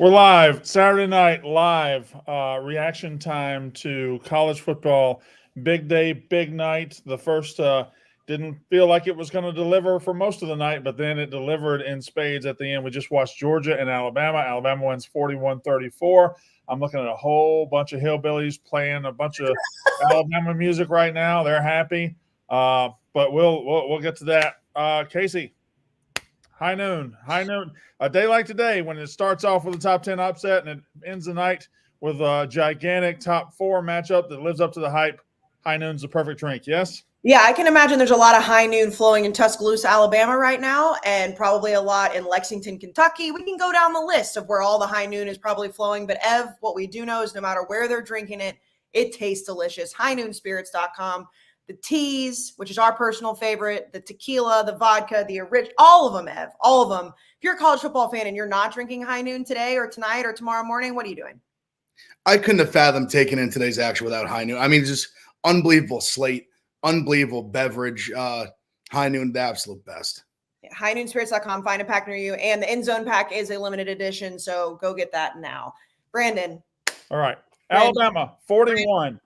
We're live, Saturday night live, reaction time to college football. Big day, big night. The first didn't feel like it was going to deliver for most of the night, but then it delivered in spades at the end. We just watched Georgia and Alabama. Alabama wins 41-34. I'm looking at a whole bunch of hillbillies playing a bunch of Alabama music right now. They're happy, but we'll get to that. Kayce. High noon. A day like today when it starts off with a top 10 upset and it ends the night with a gigantic top 4 matchup that lives up to the hype. High noon's the perfect drink, yes? Yeah, I can imagine there's a lot of high noon flowing in Tuscaloosa, Alabama right now, and probably a lot in Lexington, Kentucky. We can go down the list of where all the high noon is probably flowing. But Ev, what we do know is no matter where they're drinking it, it tastes delicious. HighNoonSpirits.com. The teas, which is our personal favorite, the tequila, the vodka, the original, all of them, Ev, all of them. If you're a college football fan and you're not drinking high noon today or tonight or tomorrow morning, what are you doing? I couldn't have fathomed taking in today's action without high noon. I mean, just unbelievable slate, unbelievable beverage. High noon, the absolute best. HighNoonSpirits.com, find a pack near you. And the end zone pack is a limited edition, so go get that now. Brandon. All right. Alabama, 41.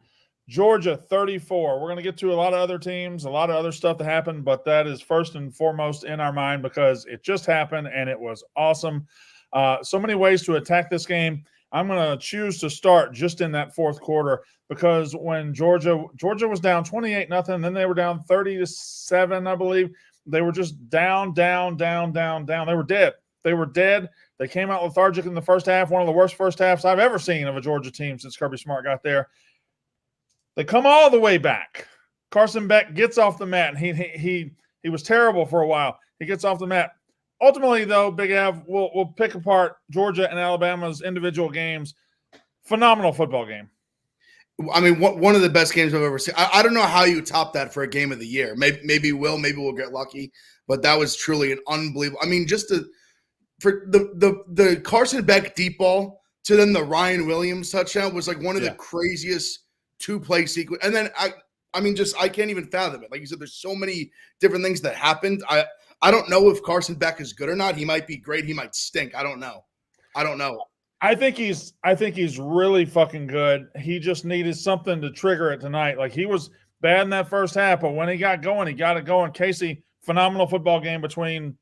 Georgia, 34. We're going to get to a lot of other teams, a lot of other stuff that happened, but that is first and foremost in our mind because it just happened and it was awesome. So many ways to attack this game. I'm going to choose to start just in that fourth quarter because when Georgia was down 28-0, then they were down 30-7, I believe. They were just down. They were dead. They came out lethargic in the first half, one of the worst first halves I've ever seen of a Georgia team since Kirby Smart got there. They come all the way back. Carson Beck gets off the mat, and he was terrible for a while. He gets off the mat. Ultimately, though, Big Av, we'll pick apart Georgia and Alabama's individual games. Phenomenal football game. I mean, one of the best games I've ever seen. I don't know how you top that for a game of the year. Maybe we'll get lucky, but that was truly an unbelievable. I mean, just for the Carson Beck deep ball to then the Ryan Williams touchdown was like one of the craziest two-play sequence. And then I can't even fathom it. Like you said, there's so many different things that happened. I don't know if Carson Beck is good or not. He might be great. He might stink. I don't know. I think he's really fucking good. He just needed something to trigger it tonight. Like he was bad in that first half, but when he got going, he got it going. Kayce, phenomenal football game between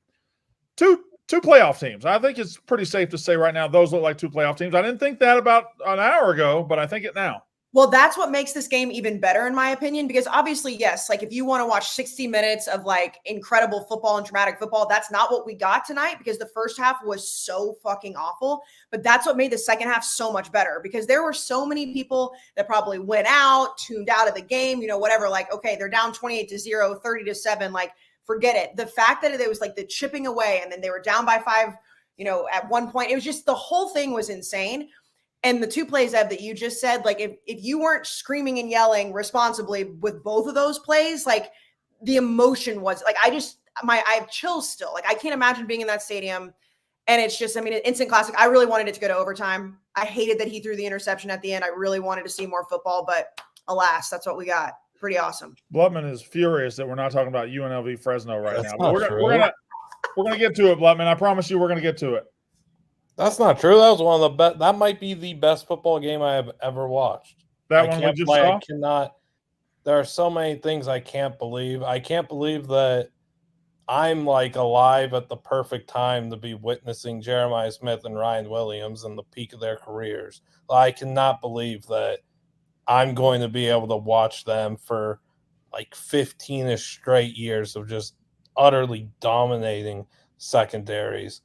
two playoff teams. I think it's pretty safe to say right now those look like two playoff teams. I didn't think that about an hour ago, but I think it now. Well, that's what makes this game even better, in my opinion, because obviously, yes, like if you want to watch 60 minutes of like incredible football and dramatic football, that's not what we got tonight because the first half was so fucking awful. But that's what made the second half so much better because there were so many people that probably went out, tuned out of the game, whatever, like, okay, they're down 28-0, 30-7, like, forget it. The fact that it was like the chipping away and then they were down by 5, at one point, it was just the whole thing was insane. And the two plays, Ed, that you just said, like if you weren't screaming and yelling responsibly with both of those plays, like the emotion was like, I have chills still. Like I can't imagine being in that stadium. And it's just, an instant classic. I really wanted it to go to overtime. I hated that he threw the interception at the end. I really wanted to see more football, but alas, that's what we got. Pretty awesome. Blutman is furious that we're not talking about UNLV Fresno right now. But we're gonna get to it, Blutman. I promise you we're gonna get to it. That's not true. That was one of the best. That might be the best football game I have ever watched. That one we just saw? I cannot. There are so many things I can't believe. I can't believe that I'm like alive at the perfect time to be witnessing Jeremiah Smith and Ryan Williams in the peak of their careers. I cannot believe that I'm going to be able to watch them for like 15-ish straight years of just utterly dominating secondaries.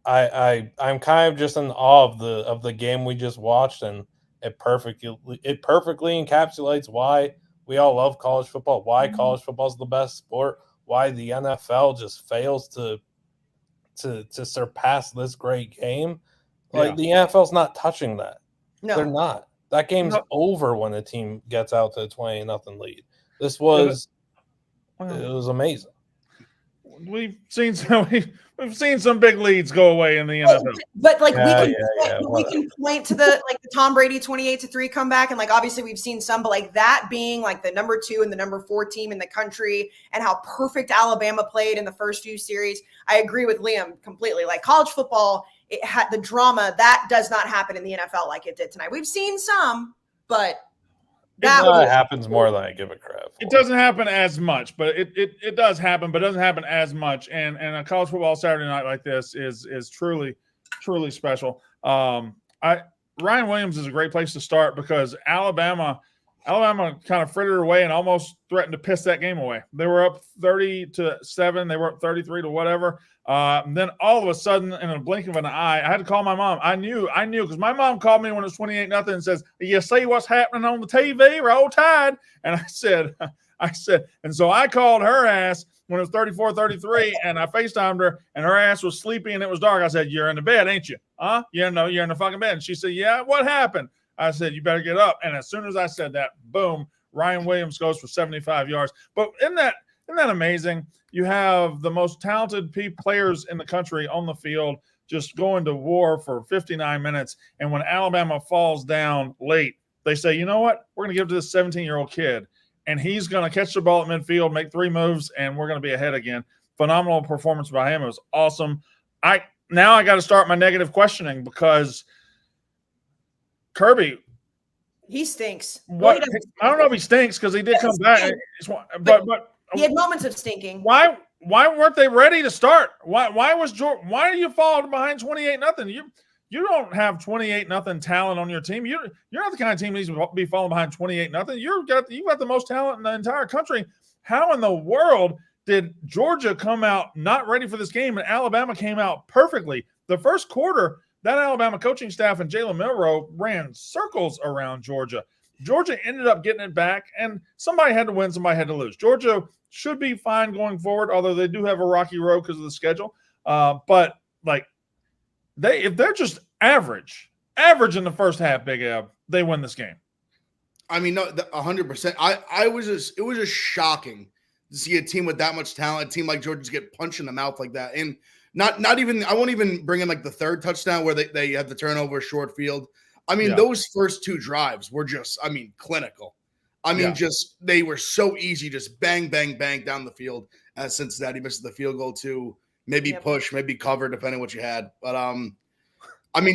I'm kind of just in awe of the game we just watched, and it perfectly encapsulates why we all love college football, why college football is the best sport, why the NFL just fails to surpass this great game. Like the NFL's not touching that. No, they're not. That game's over when a team gets out to a 20-0 lead. This was it was amazing. We've seen some big leads go away in the NFL. But like we can point to the Tom Brady 28-3 comeback, and like obviously we've seen some, but like that being like the number 2 and the number 4 team in the country, and how perfect Alabama played in the first few series. I agree with Liam completely. Like college football it had the drama that does not happen in the NFL like it did tonight. We've seen some, but that happens more than I give it credit for. It doesn't happen as much, but it does happen, but it doesn't happen as much. And a college football Saturday night like this is truly special. Ryan Williams is a great place to start because Alabama kind of frittered away and almost threatened to piss that game away. They were up 30-7. They were up 33 to whatever. Then all of a sudden, in a blink of an eye, I had to call my mom. I knew because my mom called me when it was 28-0 and says, "You see what's happening on the TV? Roll Tide." And I said, and so I called her ass when it was 34-33, and I FaceTimed her, and her ass was sleepy and it was dark. I said, "You're in the bed, ain't you? Huh? You're in the fucking bed." And she said, "Yeah, what happened?" I said, "You better get up." And as soon as I said that, boom, Ryan Williams goes for 75 yards. But isn't that amazing? You have the most talented players in the country on the field just going to war for 59 minutes. And when Alabama falls down late, they say, "You know what? We're going to give it to this 17-year-old kid. And he's going to catch the ball at midfield, make 3 moves, and we're going to be ahead again." Phenomenal performance by him. It was awesome. Now I got to start my negative questioning because Kirby, he stinks. What? I don't know if he stinks because he did come back, but he had moments of stinking. Why weren't they ready to start? Why are you falling behind 28-0? You don't have 28-0 talent on your team. You're not the kind of team that needs to be falling behind 28-0. You've got the most talent in the entire country. How in the world did Georgia come out not ready for this game and Alabama came out perfectly? The first quarter, that Alabama coaching staff and Jalen Milroe ran circles around Georgia. Georgia ended up getting it back, and somebody had to win, somebody had to lose. Georgia should be fine going forward, although they do have a rocky road because of the schedule. But if they're just average in the first half, Big Ab, they win this game. I mean, no, 100%. It was just shocking to see a team with that much talent, a team like Georgia just get punched in the mouth like that. And not even, I won't even bring in like the third touchdown where they had the turnover short field. I mean, those first 2 drives were just, clinical. Just they were so easy, just bang, bang, bang down the field. As Cincinnati missed the field goal too, maybe push, maybe cover, depending what you had. But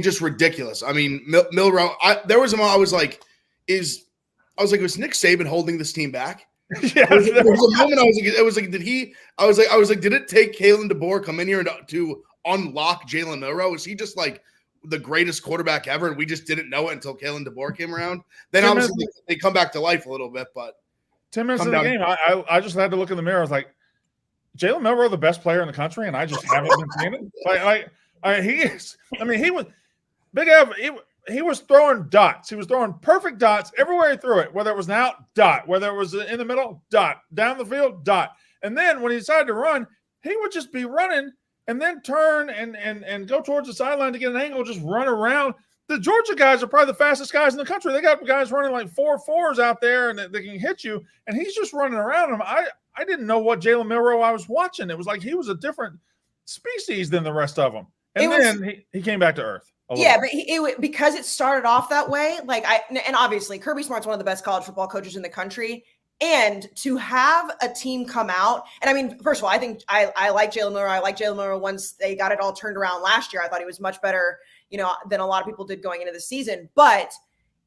just ridiculous. Milroe. There was a moment I was like, was Nick Saban holding this team back? Yeah, there was a moment did it take Kalen DeBoer come in here to unlock Jalen Milroe? Is he just like the greatest quarterback ever, and we just didn't know it until Kalen DeBoer came around? Then obviously they come back to life a little bit, but 10 minutes in the game, I just had to look in the mirror. I was like, Jalen Milroe, the best player in the country, and I just haven't been seeing it. He is. He was Big Ev. He was throwing dots. He was throwing perfect dots everywhere he threw it, whether it was an out, dot, whether it was in the middle, dot, down the field, dot. And then when he decided to run, he would just be running and then turn and go towards the sideline to get an angle, just run around. The Georgia guys are probably the fastest guys in the country. They got guys running like 4.4s out there, and they can hit you, and he's just running around them. I didn't know what Jalen Milroe I was watching. It was like he was a different species than the rest of them. And then he came back to earth. Yeah, but because it started off that way, and obviously Kirby Smart's one of the best college football coaches in the country. And to have a team come out, and first of all, I think I like Jalen Milroe. I like Jalen Milroe once they got it all turned around last year. I thought he was much better, than a lot of people did going into the season. But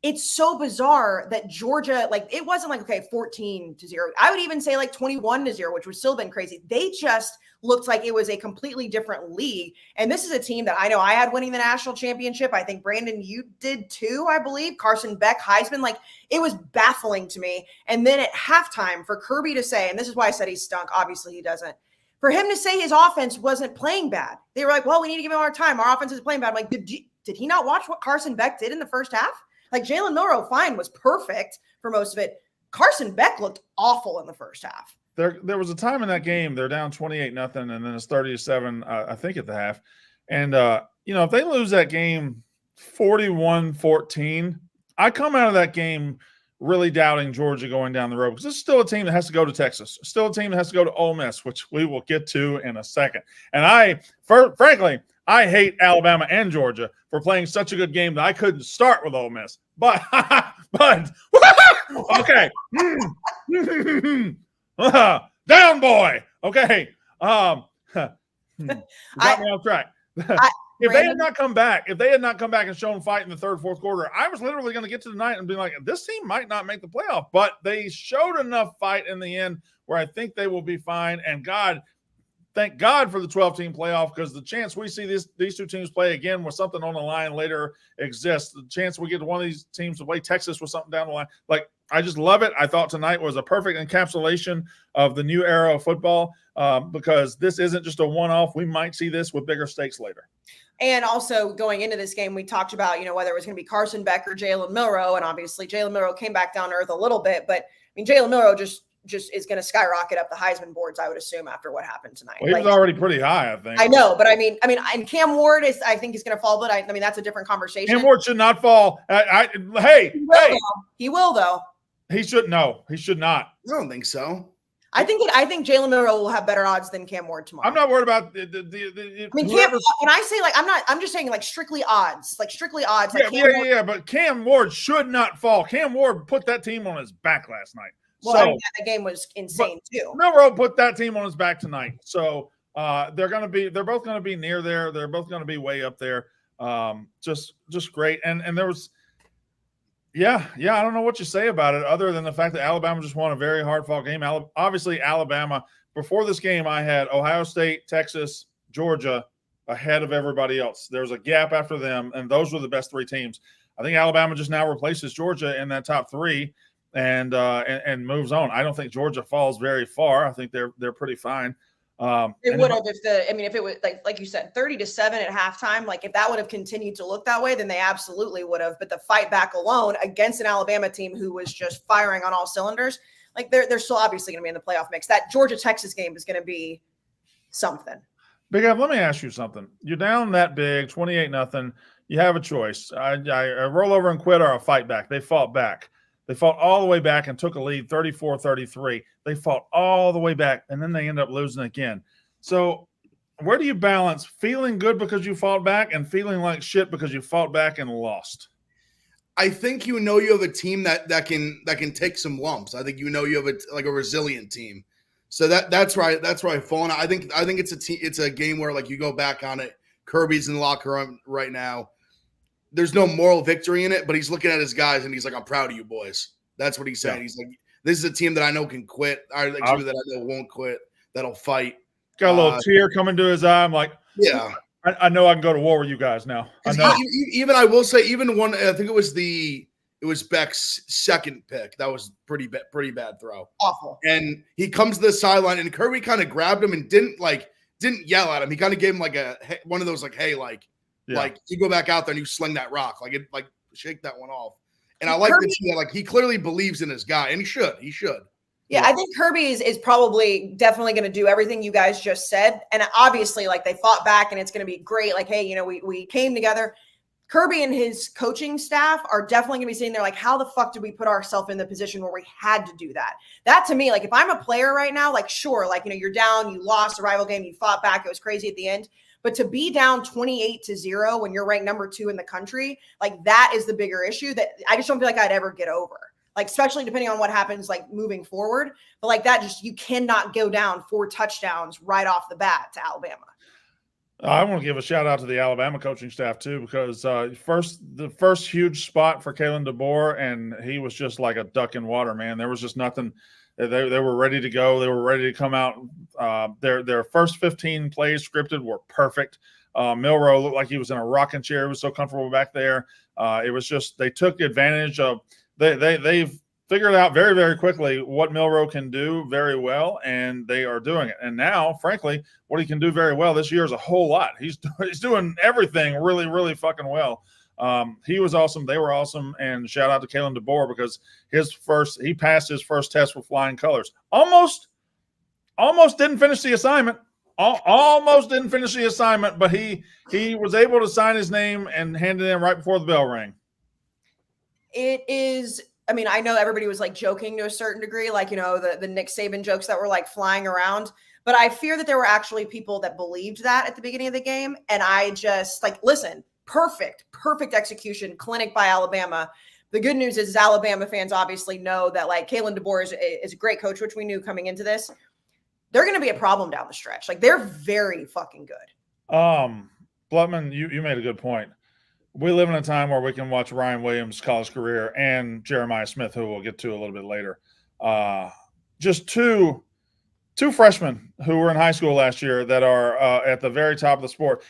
it's so bizarre that Georgia, it wasn't 14-0. I would even say 21-0, which would still been crazy. They just looked like it was a completely different league. And this is a team that I know I had winning the national championship. I think, Brandon, you did too, I believe. Carson Beck, Heisman. It was baffling to me. And then at halftime for Kirby to say, and this is why I said he stunk. Obviously he doesn't. For him to say his offense wasn't playing bad. They were like, well, we need to give him our time. Our offense is playing bad. I'm like, did he not watch what Carson Beck did in the first half? Jalen Milroe, fine, was perfect for most of it. Carson Beck looked awful in the first half. There was a time in that game, they're down 28-0, and then it's 30-7, I think, at the half. And, if they lose that game 41-14, I come out of that game really doubting Georgia going down the road because this is still a team that has to go to Texas, still a team that has to go to Ole Miss, which we will get to in a second. And frankly, I hate Alabama and Georgia for playing such a good game that I couldn't start with Ole Miss. But okay. Down, boy. Okay. Got me off track. if they had not come back and shown fight in the third, fourth quarter, I was literally going to get to the night and be like, this team might not make the playoff, but they showed enough fight in the end where I think they will be fine. And thank God for the 12-team playoff, because the chance we see these two teams play again with something on the line later exists. The chance we get one of these teams to play Texas with something down the line. Like, I just love it. I thought tonight was a perfect encapsulation of the new era of football, because this isn't just a one-off. We might see this with bigger stakes later. And also going into this game, we talked about, whether it was going to be Carson Beck or Jalen Milroe. And obviously Jalen Milroe came back down to earth a little bit, but Jalen Milroe just is going to skyrocket up the Heisman boards, I would assume, after what happened tonight. Well, he was already pretty high, I think. I know, but and Cam Ward I think he's going to fall, but that's a different conversation. Cam Ward should not fall. He will though. He should no. He should not. I don't think so. I think Jalen Milroe will have better odds than Cam Ward tomorrow. I'm not worried about Cam, when I say I'm just saying strictly odds. But Cam Ward should not fall. Cam Ward put that team on his back last night. Well, the game was insane too. Milroe put that team on his back tonight. So they're both gonna be near there. They're both gonna be way up there. Just great. And there was I don't know what you say about it other than the fact that Alabama just won a very hard-fought game. Obviously, Alabama, before this game, I had Ohio State, Texas, Georgia ahead of everybody else. There was a gap after them, and those were the best three teams. I think Alabama just now replaces Georgia in that top three and moves on. I don't think Georgia falls very far. I think they're pretty fine. It would have if it was like you said, 30-7 at halftime. Like if that would have continued to look that way, then they absolutely would have. But the fight back alone against an Alabama team who was just firing on all cylinders, like they're still obviously going to be in the playoff mix. That Georgia-Texas game is going to be something. Big Ev, let me ask you something. You're down that big, 28-0. You have a choice. I roll over and quit or I fight back. They fought back. They fought all the way back and took a lead 34-33. They fought all the way back, and then they end up losing again. So where do you balance feeling good because you fought back and feeling like shit because you fought back and lost? I think you have a team that can take some lumps. I think you have a resilient team. So that's right. That's where I've fallen. I think it's a game where you go back on it. Kirby's in the locker room right now. There's no moral victory in it, but he's looking at his guys and he's like, I'm proud of you boys. That's what he's saying. Yeah. He's like, this is a team that I know can quit. That I know won't quit. That'll fight. Got a little tear coming to his eye. I'm like, yeah, I know I can go to war with you guys now. I know. I will say, one, I think it was Beck's second pick. That was pretty bad throw. Awful. And he comes to the sideline and Kirby kind of grabbed him and didn't yell at him. He kind of gave him one of those you go back out there and you sling that rock, shake that one off. And I like to see that, he clearly believes in his guy, and he should. Yeah, I think Kirby is probably definitely going to do everything you guys just said. And obviously, they fought back, and it's going to be great. Hey, we came together. Kirby and his coaching staff are definitely going to be sitting there how the fuck did we put ourselves in the position where we had to do that? That to me, if I'm a player right now, sure, you're down, you lost a rival game, you fought back, it was crazy at the end. But to be down 28-0 when you're ranked number 2 in the country, that is the bigger issue that I just don't feel like I'd ever get over. Especially depending on what happens, moving forward. But that you cannot go down 4 touchdowns right off the bat to Alabama. I want to give a shout out to the Alabama coaching staff too, because the first huge spot for Kalen DeBoer, and he was just like a duck in water, man. There was just nothing. They were ready to go. They were ready to come out. Their first 15 plays scripted were perfect. Milroe looked like he was in a rocking chair. He was so comfortable back there. It was just they took advantage of. They've figured out very, very quickly what Milroe can do very well, and they are doing it. And now, frankly, what he can do very well this year is a whole lot. He's doing everything really, really fucking well. He was awesome. They were awesome. And shout out to Kalen DeBoer because he passed his first test with flying colors. Almost didn't finish the assignment. Almost didn't finish the assignment, but he was able to sign his name and hand it in right before the bell rang. It is. I know everybody was joking to a certain degree, the Nick Saban jokes that were flying around, but I fear that there were actually people that believed that at the beginning of the game. And I just listen, perfect execution clinic by Alabama. The good news is Alabama fans obviously know that Kalen DeBoer is a great coach, which we knew coming into this. They're going to be a problem down the stretch. They're very fucking good. Blutman, you made a good point. We live in a time where we can watch Ryan Williams' college career and Jeremiah Smith, who we'll get to a little bit later. Just two freshmen who were in high school last year that are at the very top of the sport.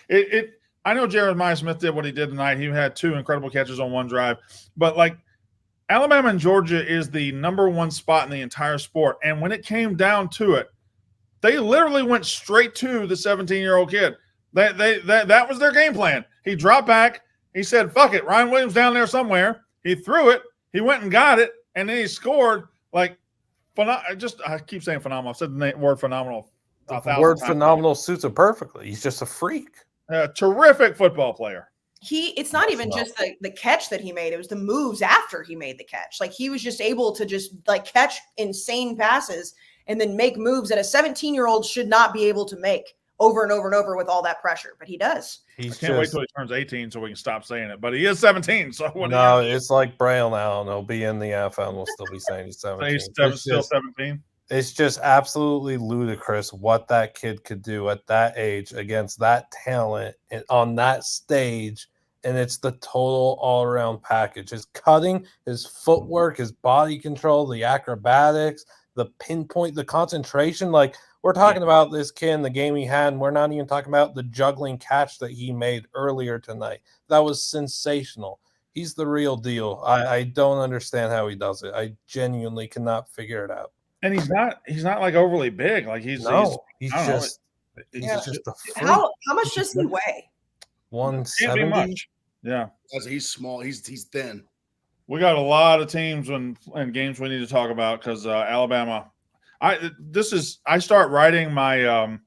I know Jeremiah Smith did what he did tonight. He had 2 incredible catches on one drive. But, like, Alabama and Georgia is the number 1 spot in the entire sport. And when it came down to it, they literally went straight to the 17-year-old kid. That was their game plan. He dropped back. He said, fuck it. Ryan Williams down there somewhere. He threw it. He went and got it. And then he scored. Like, I keep saying phenomenal. I've said the word phenomenal. The word phenomenal suits it perfectly. He's just a freak. Terrific football player. It's not even just the catch that he made. It was the moves after he made the catch. Like, he was just able to just like catch insane passes and then make moves that a 17-year-old should not be able to make over and over and over with all that pressure. But he does. I can't wait till he turns 18 so we can stop saying it. But he is 17. So no, it's like Braille now, and he'll be in the NFL and we'll still be saying he's 17. He's still 17. It's just absolutely ludicrous what that kid could do at that age against that talent and on that stage. And it's the total all-around package. His cutting, his footwork, his body control, the acrobatics, the pinpoint, the concentration. Like, we're talking about this kid in the game he had, and we're not even talking about the juggling catch that he made earlier tonight. That was sensational. He's the real deal. I don't understand how he does it. I genuinely cannot figure it out. And he's not like overly big. Like he's just a freak. How much does he weigh? 170. Can't be much. Yeah. He's small. He's thin. We got a lot of teams and games we need to talk about because Alabama. I start writing my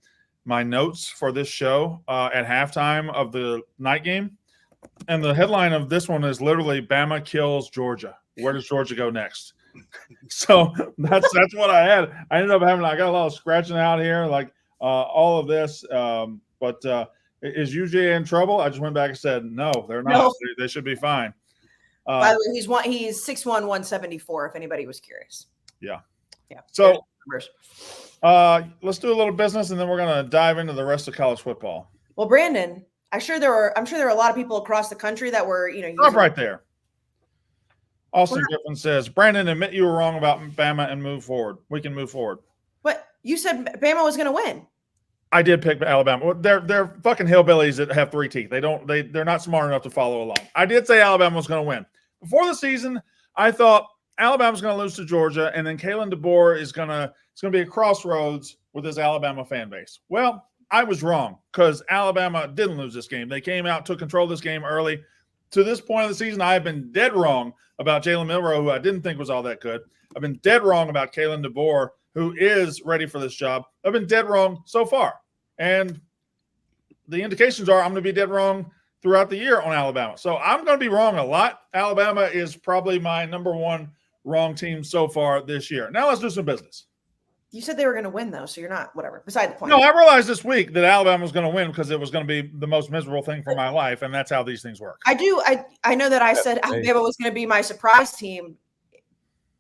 my notes for this show at halftime of the night game, and the headline of this one is literally "Bama kills Georgia." Where does Georgia go next? So that's what I had. I ended up I got a lot of scratching out here, like all of this. But is UGA in trouble? I just went back and said, no, they're not. No. They should be fine. By the way, he's 6'1", 174, if anybody was curious. Yeah. Yeah. So let's do a little business, and then we're going to dive into the rest of college football. Well, Brandon, I'm sure there are a lot of people across the country that were, stop right there. Austin Griffin says, Brandon, admit you were wrong about Bama and move forward. We can move forward. But you said Bama was going to win. I did pick Alabama. They're fucking hillbillies that have 3 teeth. They're not smart enough to follow along. I did say Alabama was going to win. Before the season, I thought Alabama's going to lose to Georgia, and then Kalen DeBoer it's going to be a crossroads with his Alabama fan base. Well, I was wrong because Alabama didn't lose this game. They came out, took control of this game early. To this point of the season, I have been dead wrong about Jalen Milroe, who I didn't think was all that good. I've been dead wrong about Kalen DeBoer, who is ready for this job. I've been dead wrong so far. And the indications are I'm going to be dead wrong throughout the year on Alabama. So I'm going to be wrong a lot. Alabama is probably my number 1 wrong team so far this year. Now let's do some business. You said they were going to win, though, so you're not, whatever. Beside the point. No, I realized this week that Alabama was going to win because it was going to be the most miserable thing for my life, and that's how these things work. I know that I said Alabama was going to be my surprise team.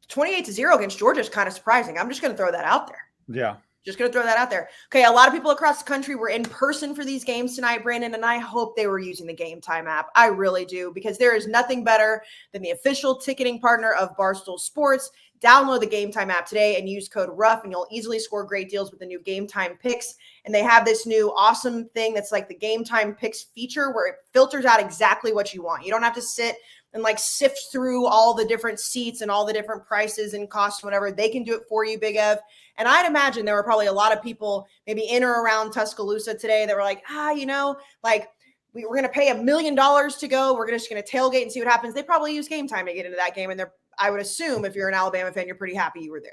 28-0 against Georgia is kind of surprising. I'm just going to throw that out there. Yeah. Just going to throw that out there. Okay, a lot of people across the country were in person for these games tonight, Brandon, and I hope they were using the Game Time app. I really do, because there is nothing better than the official ticketing partner of Barstool Sports. Download the Game Time app today and use code RUFF, and you'll easily score great deals with the new Game Time Picks. And they have this new awesome thing that's like the Game Time Picks feature where it filters out exactly what you want. You don't have to sit and like sift through all the different seats and all the different prices and costs, whatever. They can do it for you, Big Ev. And I'd imagine there were probably a lot of people maybe in or around Tuscaloosa today that were like, we're going to pay $1 million to go. We're just going to tailgate and see what happens. They probably use Game Time to get into that game. And I would assume if you're an Alabama fan, you're pretty happy you were there.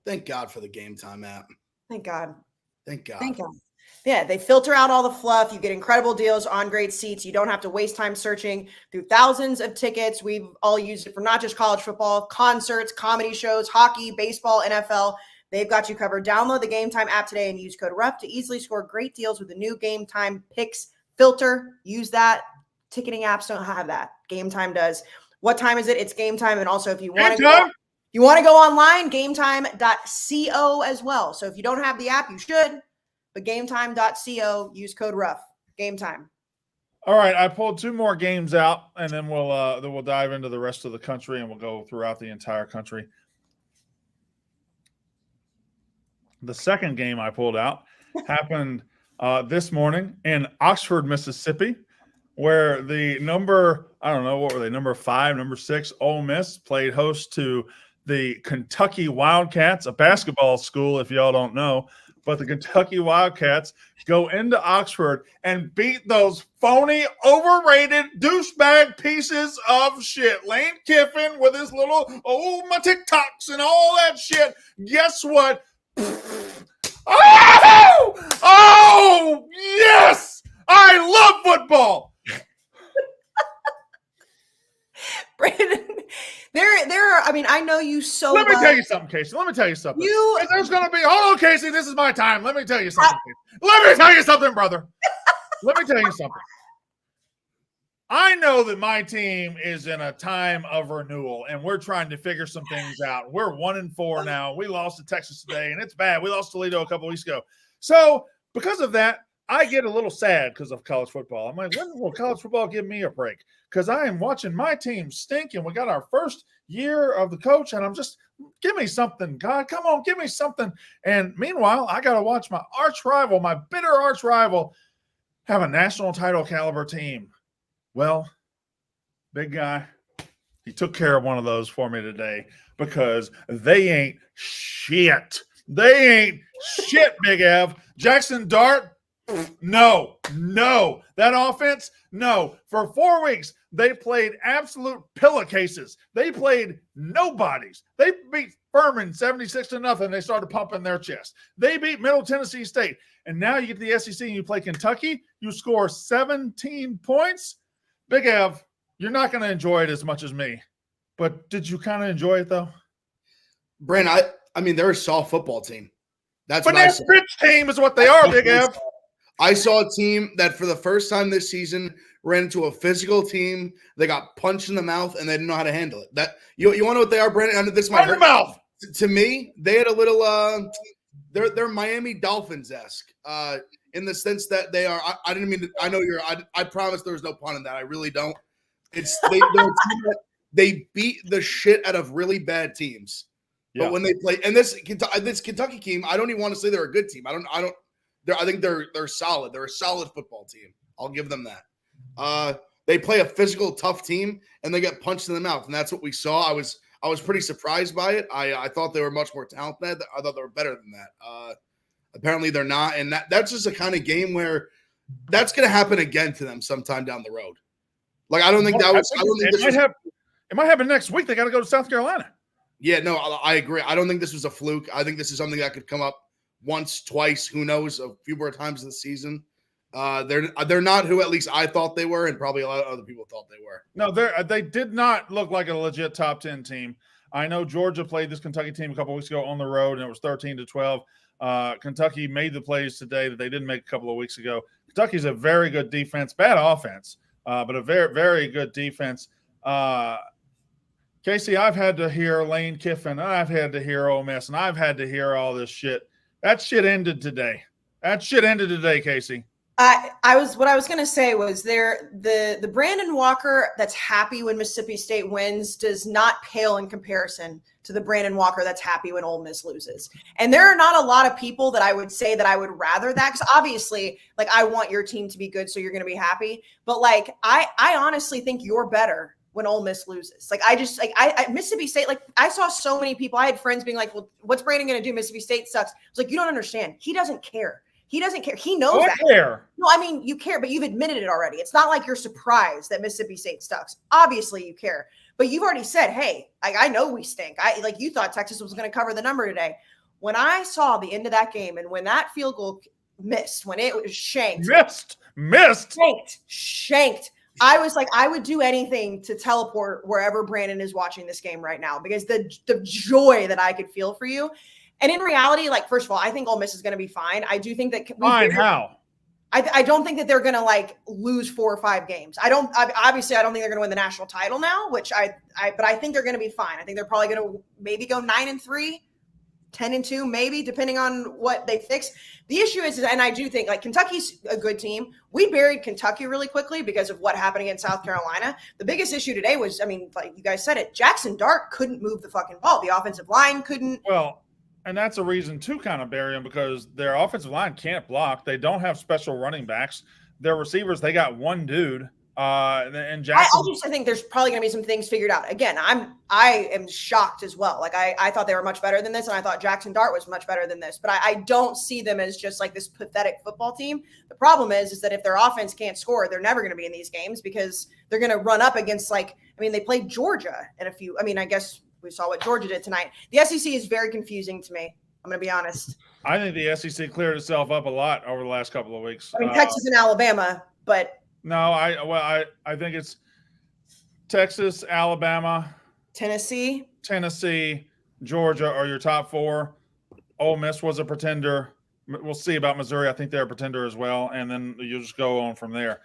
Thank God for the Game Time app. Thank God. Thank God. Thank God. Yeah, they filter out all the fluff. You get incredible deals on great seats. You don't have to waste time searching through thousands of tickets. We've all used it for not just college football, concerts, comedy shows, hockey, baseball, NFL. They've got you covered. Download the Game Time app today and use code RUFF to easily score great deals with the new Game Time Picks filter. Use that. Ticketing apps don't have that. Game Time does. What time is it? It's Game Time. And also, if you want to go online, gametime.co as well. So if you don't have the app, you should. But gametime.co, use code RUFF. Game time. All right, I pulled 2 more games out, and then we'll dive into the rest of the country, and we'll go throughout the entire country. The second game I pulled out happened this morning in Oxford, Mississippi, where the number 5, number 6, Ole Miss played host to the Kentucky Wildcats, a basketball school, if y'all don't know. But the Kentucky Wildcats go into Oxford and beat those phony, overrated douchebag pieces of shit. Lane Kiffin with his little, my TikToks and all that shit. Guess what? Oh, yes! I love football. Brandon, there are, I mean, I know you so Let me well. tell you something, Kayce. Let me tell you something. There's going to be, hold on, Kayce, this is my time. Let me tell you something. Let me tell you something, brother. Let me tell you something. I know that my team is in a time of renewal, and we're trying to figure some things out. We're 1-4 now. We lost to Texas today, and it's bad. We lost to Toledo a couple weeks ago. So because of that, I get a little sad because of college football. I'm like, when will college football give me a break? Because I am watching my team stink, and we got our first year of the coach, and I'm just, give me something, God. Come on, give me something. And meanwhile, I got to watch my arch rival, my bitter arch rival, have a national title caliber team. Well, big guy, he took care of one of those for me today because they ain't shit. They ain't shit, Big Ev. Jackson Dart, no. That offense, no. For 4 weeks, they played absolute pillowcases. They played nobodies. They beat Furman 76-0. They started pumping their chest. They beat Middle Tennessee State. And now you get to the SEC and you play Kentucky. You score 17 points. Big Ev, you're not going to enjoy it as much as me. But did you kind of enjoy it, though? Brent, I mean, they're a soft football team. That's but what I that saw. bitch team is what they are, Big Ev. I saw a team that for the first time this season ran into a physical team. They got punched in the mouth and they didn't know how to handle it. That you want to know what they are, Brandon? This might hurt. Mouth. To me, they had a little they're Miami Dolphins-esque. In the sense that they are, I didn't mean to, I know I promise there's no pun in that. I really don't. It's they beat the shit out of really bad teams. Yeah. But when they play, and this Kentucky team, I don't even want to say they're a good team. I think they're solid. They're a solid football team. I'll give them that. They play a physical, tough team, and they get punched in the mouth, and that's what we saw. I was pretty surprised by it. I thought they were much more talented. I thought they were better than that. Apparently they're not, and that's just a kind of game where that's going to happen again to them sometime down the road. Like I don't think that was. It might happen next week. They got to go to South Carolina. Yeah, no, I agree. I don't think this was a fluke. I think this is something that could come up once, twice, who knows, a few more times this season. They're not who at least I thought they were, and probably a lot of other people thought they were. No, they did not look like a legit top 10 team. I know Georgia played this Kentucky team a couple weeks ago on the road, and it was 13-12. Kentucky made the plays today that they didn't make a couple of weeks ago. Kentucky's a very good defense, bad offense, but a very, very good defense. Kayce, I've had to hear Lane Kiffin. I've had to hear Ole Miss, and I've had to hear all this shit. That shit ended today. Kayce. What I was going to say was the Brandon Walker that's happy when Mississippi State wins does not pale in comparison to the Brandon Walker that's happy when Ole Miss loses. And there are not a lot of people that I would say that I would rather that, because obviously, like, I want your team to be good, so you're going to be happy. But like, I honestly think you're better when Ole Miss loses. Like, I Mississippi State, like, I saw so many people. I had friends being like, well, what's Brandon going to do? Mississippi State sucks. I was like, you don't understand. He doesn't care. He doesn't care. He knows that. Care. No, I mean, you care, but you've admitted it already. It's not like you're surprised that Mississippi State sucks. Obviously you care, but you've already said, hey, I know we stink. You thought Texas was going to cover the number today. When I saw the end of that game and when that field goal missed, when it was shanked. Shanked. I was like, I would do anything to teleport wherever Brandon is watching this game right now, because the joy that I could feel for you. And in reality, like, first of all, I think Ole Miss is going to be fine. I do think that how? I don't think that they're going to like lose 4 or 5 games. I don't think they're going to win the national title now, but I think they're going to be fine. I think they're probably going to maybe go 9-3, 10-2, maybe, depending on what they fix. The issue is, and I do think, like, Kentucky's a good team. We buried Kentucky really quickly because of what happened against South Carolina. The biggest issue today was, I mean, like you guys said it, Jackson Dart couldn't move the fucking ball. The offensive line couldn't. Well, and that's a reason to kind of bury them because their offensive line can't block. They don't have special running backs. Their receivers, they got one dude. And Jackson. I just think there's probably going to be some things figured out. Again, I am shocked as well. Like I thought they were much better than this, and I thought Jackson Dart was much better than this. But I don't see them as just like this pathetic football team. The problem is that if their offense can't score, they're never going to be in these games because they're going to run up against they played Georgia in a few. I mean, I guess we saw what Georgia did tonight. The SEC is very confusing to me. I'm going to be honest. I think the SEC cleared itself up a lot over the last couple of weeks. I mean, Texas and Alabama, but. No, I think it's Texas, Alabama, Tennessee, Georgia are your top four. Ole Miss was a pretender. We'll see about Missouri. I think they're a pretender as well, and then you'll just go on from there.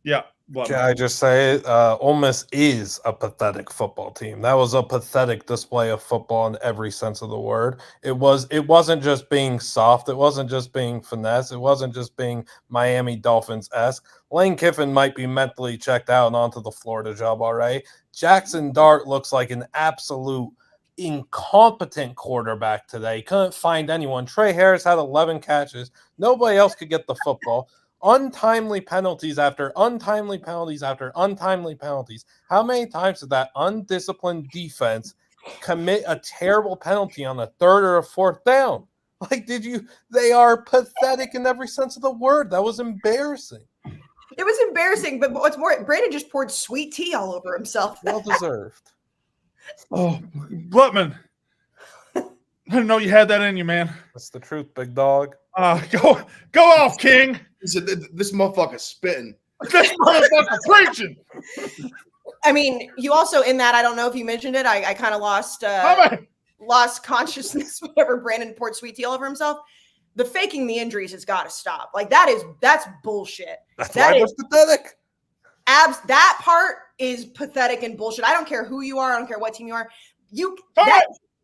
Yeah. Can I just say it? Ole Miss is a pathetic football team. That was a pathetic display of football in every sense of the word. It wasn't just being soft. It wasn't just being finesse. It wasn't just being Miami Dolphins-esque. Lane Kiffin might be mentally checked out and onto the Florida job already. Jackson Dart looks like an absolute incompetent quarterback today. Couldn't find anyone. Trey Harris had 11 catches. Nobody else could get the football. Untimely penalties after untimely penalties after untimely penalties. How many times did that undisciplined defense commit a terrible penalty on a third or a fourth down? They are pathetic in every sense of the word. That was embarrassing. It was embarrassing, but what's more, Brandon just poured sweet tea all over himself. Well deserved. Oh, Blutman. I didn't know you had that in you, man. That's the truth, big dog. Go off, King. This motherfucker's spitting. This motherfucker preaching. I mean, you also in that, I don't know if you mentioned it. I kind of lost consciousness whenever Brandon poured sweet tea all over himself. The faking the injuries has got to stop. Like that's bullshit. That's pathetic. That part is pathetic and bullshit. I don't care who you are. I don't care what team you are.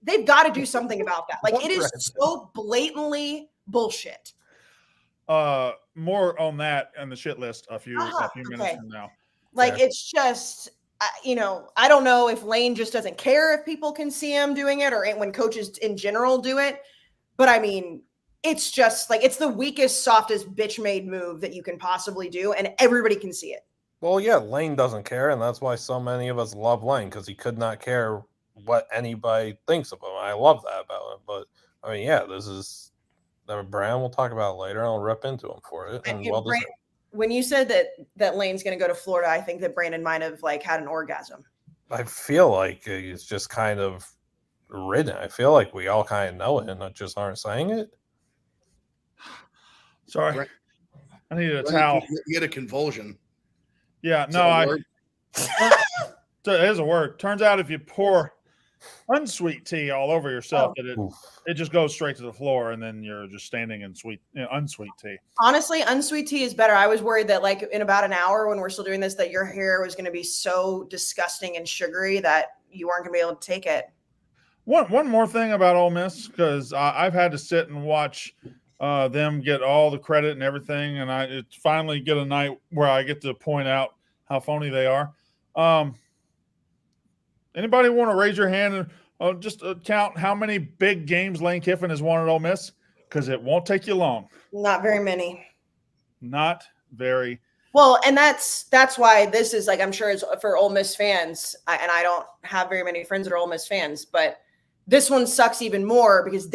They've got to do something about that. Like it is so blatantly bullshit. More on that on the shit list a few minutes from now. Like it's just, I don't know if Lane just doesn't care if people can see him doing it or when coaches in general do it. But I mean, it's just like it's the weakest, softest bitch-made move that you can possibly do, and everybody can see it. Well, yeah, Lane doesn't care, and that's why so many of us love Lane because he could not care what anybody thinks of him. I love that about him. But I mean, yeah, this is. Brand we'll talk about it later. I'll rip into him for it. And when you said that Lane's going to go to Florida, I think that Brandon might have had an orgasm. I feel like he's just kind of ridden. I feel like we all kind of know it and just aren't saying it. Sorry, I needed a towel. You get a convulsion. Yeah, it is a word. Turns out if you pour unsweet tea all over yourself, it just goes straight to the floor, and then you're just standing in unsweet tea. Honestly, unsweet tea is better. I was worried that in about an hour when we're still doing this, that your hair was going to be so disgusting and sugary that you weren't going to be able to take it. One more thing about Ole Miss, because I've had to sit and watch them get all the credit and everything, and I finally get a night where I get to point out how phony they are. Anybody want to raise your hand and just count how many big games Lane Kiffin has won at Ole Miss? Because it won't take you long. Not very many. Not very. Well, and that's why this is I'm sure it's for Ole Miss fans, and I don't have very many friends that are Ole Miss fans, but this one sucks even more because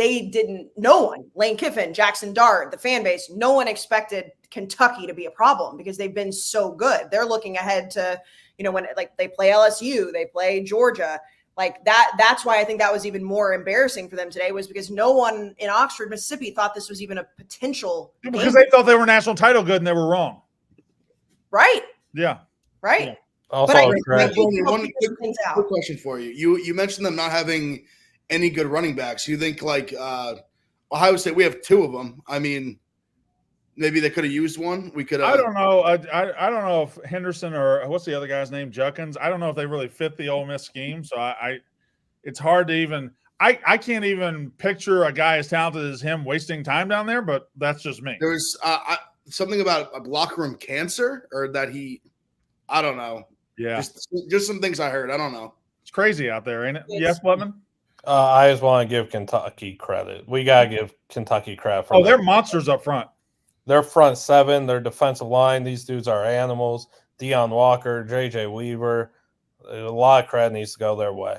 no one, Lane Kiffin, Jackson Dart, the fan base, no one expected Kentucky to be a problem because they've been so good. They're looking ahead to when they play LSU, they play Georgia, that's why I think that was even more embarrassing for them today was because no one in Oxford, Mississippi thought this was even a potential game. Because they thought they were national title good and they were wrong. Right. Yeah. Right. Yeah. Also, one quick question for you. You mentioned them not having any good running backs. You think Ohio State, we have two of them. I mean, maybe they could have used one. We could. I don't know. I don't know if Henderson or what's the other guy's name, Judkins. I don't know if they really fit the Ole Miss scheme. So it's hard to even. I can't even picture a guy as talented as him wasting time down there, but that's just me. There was something about a locker room cancer, or that I don't know. Yeah. Just some things I heard. I don't know. It's crazy out there, ain't it? Yes, Bledman? I just want to give Kentucky credit. We got to give Kentucky credit for they're monsters up front. Their front seven, their defensive line, these dudes are animals. Deion Walker, J.J. Weaver, a lot of credit needs to go their way.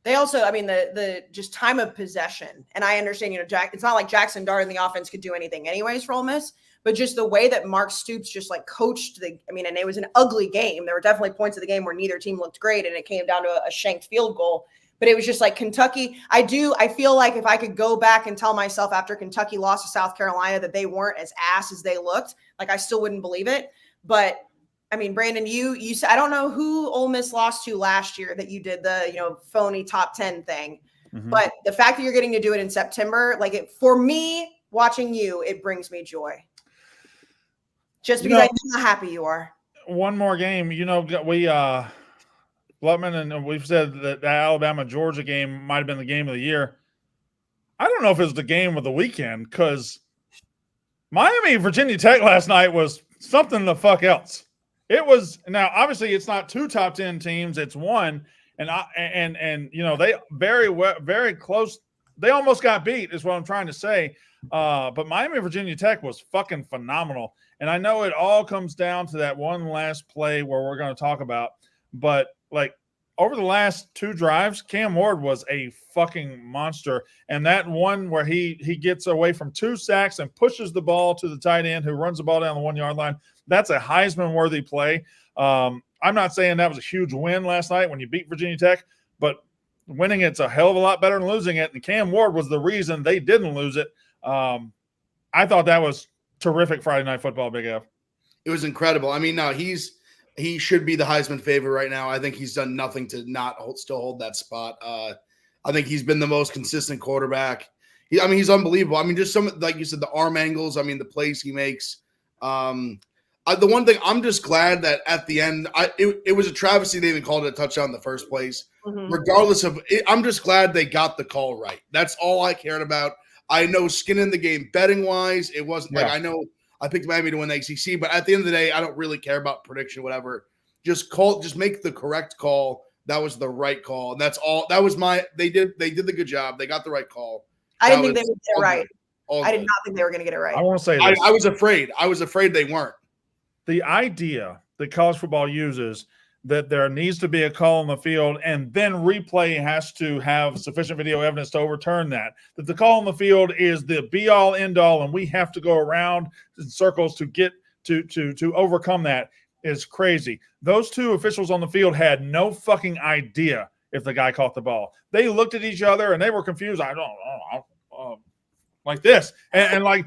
They also, I mean, the just time of possession, and I understand, it's not like Jackson Dart in the offense could do anything anyways for Ole Miss, but just the way that Mark Stoops just like coached and it was an ugly game. There were definitely points of the game where neither team looked great, and it came down to a shanked field goal. But it was just like Kentucky. I feel like if I could go back and tell myself after Kentucky lost to South Carolina that they weren't as ass as they looked, like I still wouldn't believe it. But I mean, Brandon, you said, I don't know who Ole Miss lost to last year that you did the, phony top 10 thing, but the fact that you're getting to do it in September, for me, watching you, it brings me joy. Just because I know how happy you are. One more game, we, Blutman, and we've said that the Alabama-Georgia game might have been the game of the year. I don't know if it was the game of the weekend, because Miami-Virginia Tech last night was something the fuck else. It was, now obviously it's not 2 top 10 teams, it's 1, and they very close. They almost got beat, is what I'm trying to say. But Miami-Virginia Tech was fucking phenomenal, and I know it all comes down to that one last play where we're going to talk about, but over the last 2 drives, Cam Ward was a fucking monster. And that one where he gets away from 2 sacks and pushes the ball to the tight end who runs the ball down the 1-yard line, that's a Heisman-worthy play. I'm not saying that was a huge win last night when you beat Virginia Tech, but winning it's a hell of a lot better than losing it. And Cam Ward was the reason they didn't lose it. I thought that was terrific Friday Night Football, Big F. It was incredible. I mean, no, he should be the Heisman favorite right now. I think he's done nothing to not still hold that spot. I think he's been the most consistent quarterback. He's unbelievable. I mean, just some, like you said, the arm angles. I mean, the plays he makes. The one thing, I'm just glad that at the end, it was a travesty they even called it a touchdown in the first place. Mm-hmm. Regardless of it, I'm just glad they got the call right. That's all I cared about. I know skin in the game betting wise. It wasn't like I know I picked Miami to win the ACC, but at the end of the day, I don't really care about prediction, whatever. Just make the correct call. That was the right call. And that's all. That was they did the good job. They got the right call. I didn't think they would get it right. I did not think they were going to get it right. I want to say this. I was afraid. I was afraid they weren't. The idea that college football uses that there needs to be a call on the field and then replay has to have sufficient video evidence to overturn that the call on the field is the be-all, end-all, and we have to go around in circles to get to overcome that is crazy. Those 2 officials on the field had no fucking idea if the guy caught the ball. They looked at each other and they were confused. I don't know, like this. And like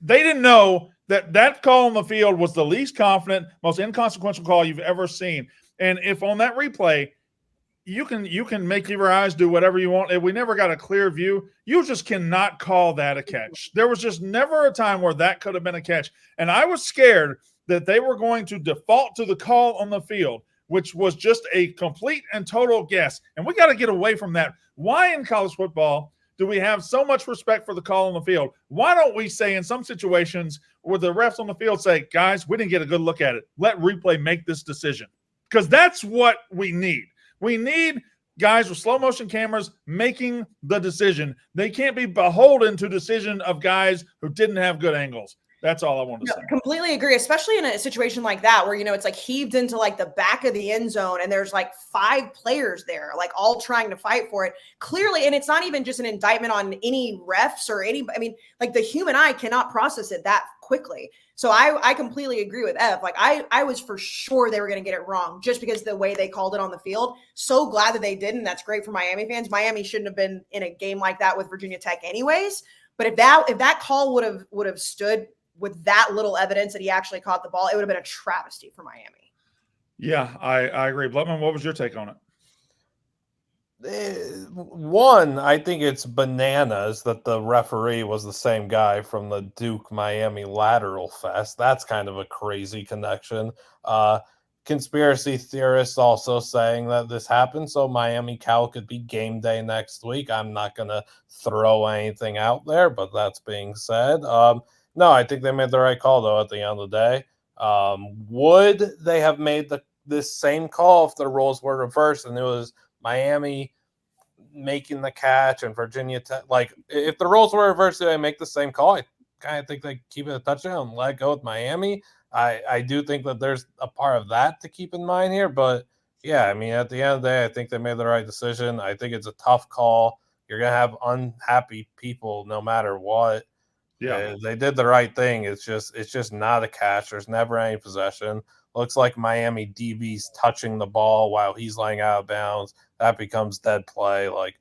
they didn't know that call on the field was the least confident, most inconsequential call you've ever seen. And if on that replay, you can make your eyes do whatever you want. If we never got a clear view, you just cannot call that a catch. There was just never a time where that could have been a catch. And I was scared that they were going to default to the call on the field, which was just a complete and total guess. And we got to get away from that. Why in college football do we have so much respect for the call on the field? Why don't we say in some situations where the refs on the field say, guys, we didn't get a good look at it. Let replay make this decision. Because that's what we need. We need guys with slow motion cameras making the decision. They can't be beholden to decision of guys who didn't have good angles. That's all I want to say. Completely agree, especially in a situation like that where, it's like heaved into like the back of the end zone and there's like 5 players there, like all trying to fight for it. Clearly, and it's not even just an indictment on any refs or like the human eye cannot process it that quickly. So I completely agree with Ev. Like I was for sure they were going to get it wrong just because of the way they called it on the field. So glad that they didn't. That's great for Miami fans. Miami shouldn't have been in a game like that with Virginia Tech anyways. But if that call would have stood with that little evidence that he actually caught the ball, it would have been a travesty for Miami. Yeah, I agree. Blutman, what was your take on it? One, I think it's bananas that the referee was the same guy from the Duke Miami lateral fest. That's kind of a crazy connection. conspiracy theorists also saying that this happened so Miami Cal could be game day next week. I'm not going to throw anything out there, but that's being said. No, I think they made the right call, though, at the end of the day. Would they have made this same call if the roles were reversed and it was Miami making the catch and Virginia Tech? Like, if the roles were reversed, do they make the same call? I kind of think they keep it a touchdown and let go with Miami. I do think that there's a part of that to keep in mind here. But, yeah, I mean, at the end of the day, I think they made the right decision. I think it's a tough call. You're going to have unhappy people no matter what. Yeah, They did the right thing. It's just not a catch. There's never any possession. Looks like Miami DB's touching the ball while he's laying out of bounds. That becomes dead play. Like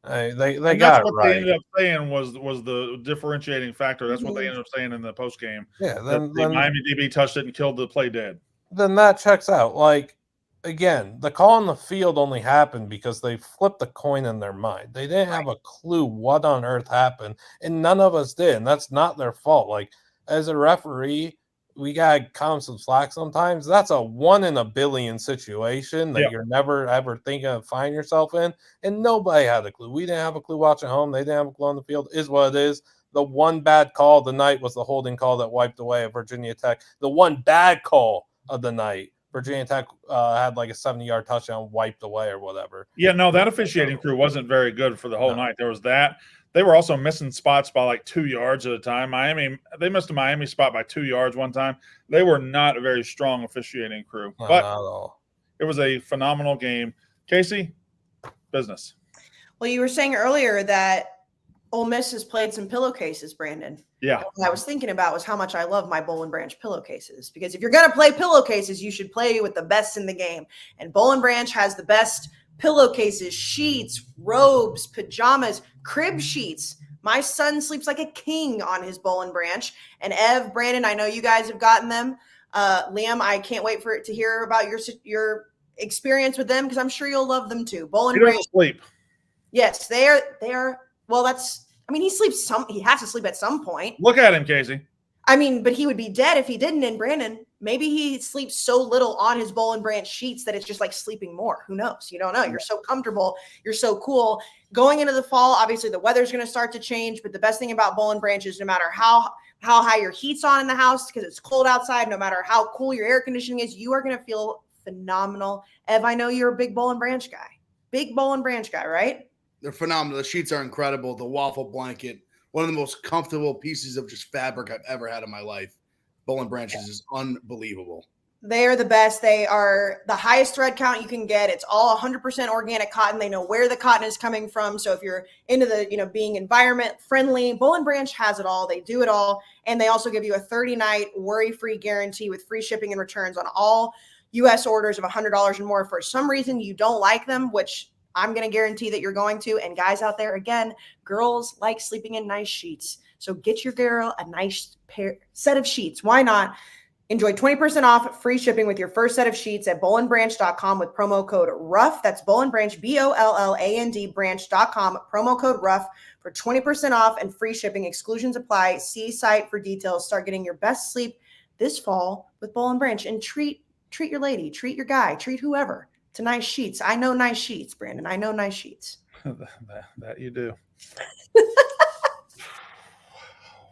they got it right. They ended up saying was the differentiating factor. That's what they ended up saying in the post game. Yeah, then Miami DB touched it and killed the play dead. Then that checks out. Like, again, the call on the field only happened because they flipped the coin in their mind. They didn't have a clue what on earth happened, and none of us did, and that's not their fault. Like, as a referee, we got to cut them some slack sometimes. That's a 1 in a billion situation that you're never, ever thinking of finding yourself in, and nobody had a clue. We didn't have a clue watching home. They didn't have a clue on the field. Is what it is. The one bad call of the night was the holding call that wiped away at Virginia Tech. The one bad call of the night, Virginia Tech had like a 70-yard touchdown wiped away or whatever. Yeah, no, that officiating crew wasn't very good for the whole night. There was that. They were also missing spots by like 2 yards at a time. They missed a Miami spot by 2 yards one time. They were not a very strong officiating crew, but not at all. It was a phenomenal game. Kayce, business. Well, you were saying earlier that Ole Miss has played some pillowcases, Brandon. Yeah. What I was thinking about was how much I love my Boll and Branch pillowcases, because if you're going to play pillowcases, you should play with the best in the game. And Boll and Branch has the best pillowcases, sheets, robes, pajamas, crib sheets. My son sleeps like a king on his Boll and Branch. And Ev, Brandon, I know you guys have gotten them. Liam, I can't wait to hear about your experience with them, because I'm sure you'll love them too. Boll and Branch. Sleep. Yes, they are. Well, he sleeps he has to sleep at some point. Look at him, Kayce. I mean, but he would be dead if he didn't. And Brandon, maybe he sleeps so little on his Boll and Branch sheets that it's just like sleeping more. Who knows? You don't know. You're so comfortable. You're so cool. Going into the fall, obviously the weather's going to start to change. But the best thing about Boll and Branch is no matter how high your heat's on in the house, because it's cold outside, no matter how cool your air conditioning is, you are going to feel phenomenal. Ev, I know you're a big Boll and Branch guy. Big Boll and Branch guy, right? They're phenomenal. The sheets are incredible. The waffle blanket, one of the most comfortable pieces of just fabric I've ever had in my life. Boll and Branch is unbelievable. They are the best. They are the highest thread count you can get. It's all 100% organic cotton. They know where the cotton is coming from. So if you're into the, being environment friendly, Boll and Branch has it all. They do it all. And they also give you a 30-night worry-free guarantee with free shipping and returns on all U.S. orders of $100 and more. For some reason you don't like them, which I'm going to guarantee that you're going to. And guys out there, again, girls like sleeping in nice sheets. So get your girl a nice set of sheets. Why not? Enjoy 20% off free shipping with your first set of sheets at bollandbranch.com with promo code RUFF. That's Boll and Branch, BOLLAND branch.com, promo code RUFF for 20% off and free shipping. Exclusions apply. See site for details. Start getting your best sleep this fall with Boll and Branch. And treat your lady, treat your guy, treat whoever to nice sheets. I know nice sheets, Brandon. I know nice sheets. that you do.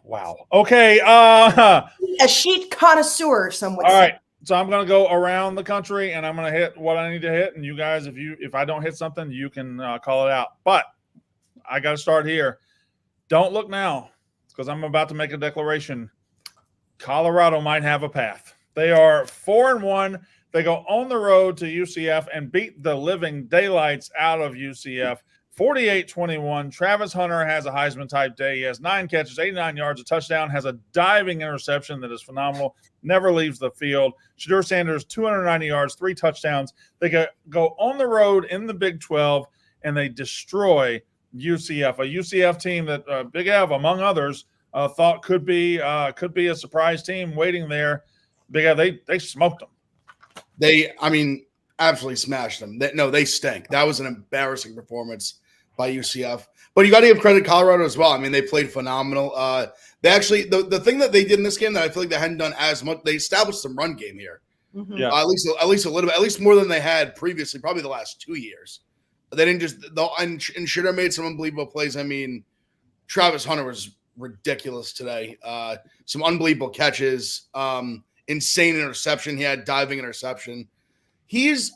Wow. Okay. A sheet connoisseur, some would say. All right. So I'm going to go around the country and I'm going to hit what I need to hit. And you guys, if I don't hit something, you can call it out. But I got to start here. Don't look now, because I'm about to make a declaration. Colorado might have a path. They are 4-1. They go on the road to UCF and beat the living daylights out of UCF, 48-21. Travis Hunter has a Heisman-type day. He has 9 catches, 89 yards, a touchdown, has a diving interception that is phenomenal, never leaves the field. Shadur Sanders, 290 yards, 3 touchdowns. They go on the road in the Big 12, and they destroy UCF, a UCF team that Big Ev, among others, thought could be a surprise team waiting there. Big Ev, they smoked them. They absolutely smashed them. They stink. That was an embarrassing performance by UCF. But you got to give credit to Colorado as well. They played phenomenal. They actually, the thing that they did in this game that I feel like they hadn't done as much, they established some run game here. Mhm. Yeah. At least a little bit, at least more than they had previously, probably the last 2 years. They didn't just and Shitter made some unbelievable plays. I mean, Travis Hunter was ridiculous today. Some unbelievable catches, insane interception. He had diving interception. He's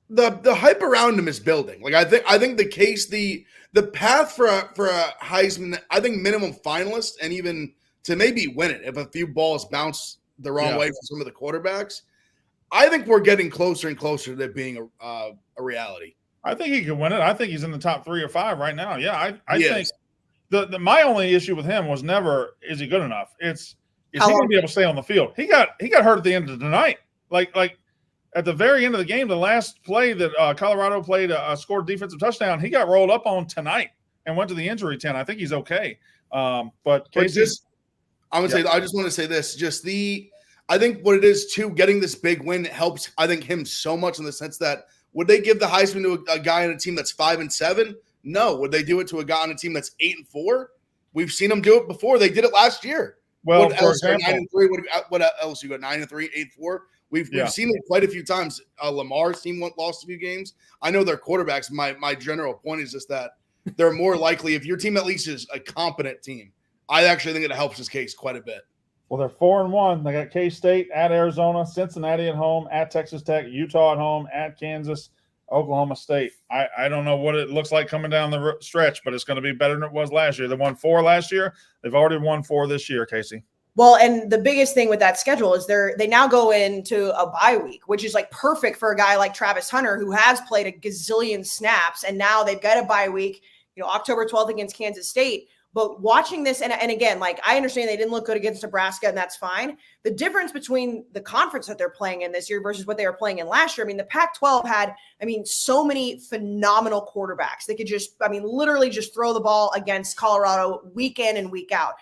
the hype around him is building. Like I think the case the path for a Heisman, I think minimum finalist and even to maybe win it if a few balls bounce the wrong way from some of the quarterbacks. I think we're getting closer and closer to it being a reality. I think he can win it. I think he's in the top 3 or 5 right now. Yeah, I think Yes. the my only issue with him was never is he good enough. Is he How going long- to be able to stay on the field? He got hurt at the end of the night. Like at the very end of the game, the last play that Colorado played, scored a defensive touchdown. He got rolled up on tonight and went to the injury tent. I think he's okay. But Kayce, I would say I just want to say this. I think what it is too, getting this big win helps. I think him so much in the sense that would they give the Heisman to a guy on a team that's 5-7? No. Would they do it to a guy on a team that's 8-4? We've seen them do it before. They did it last year. well, What for else? example, 9-3. What else? You got 9-3, 8-4. We've seen it quite a few times. Lamar's team lost a few games. I know their quarterbacks. My general point is just that they're more likely if your team at least is a competent team. I actually think it helps his case quite a bit. well, they're 4-1. They got K-State at Arizona, Cincinnati at home, at Texas Tech, Utah at home, at Kansas, Oklahoma State. I don't know what it looks like coming down the stretch, but it's going to be better than it was last year. They won 4 last year. They've already won 4 this year, Kayce. Well, and the biggest thing with that schedule is they now go into a bye week, which is like perfect for a guy like Travis Hunter, who has played a gazillion snaps. And now they've got a bye week, October 12th against Kansas State. But watching this, and again, like I understand they didn't look good against Nebraska, and that's fine. The difference between the conference that they're playing in this year versus what they were playing in last year, I mean, the Pac-12 had, so many phenomenal quarterbacks. They could literally just throw the ball against Colorado week in and week out.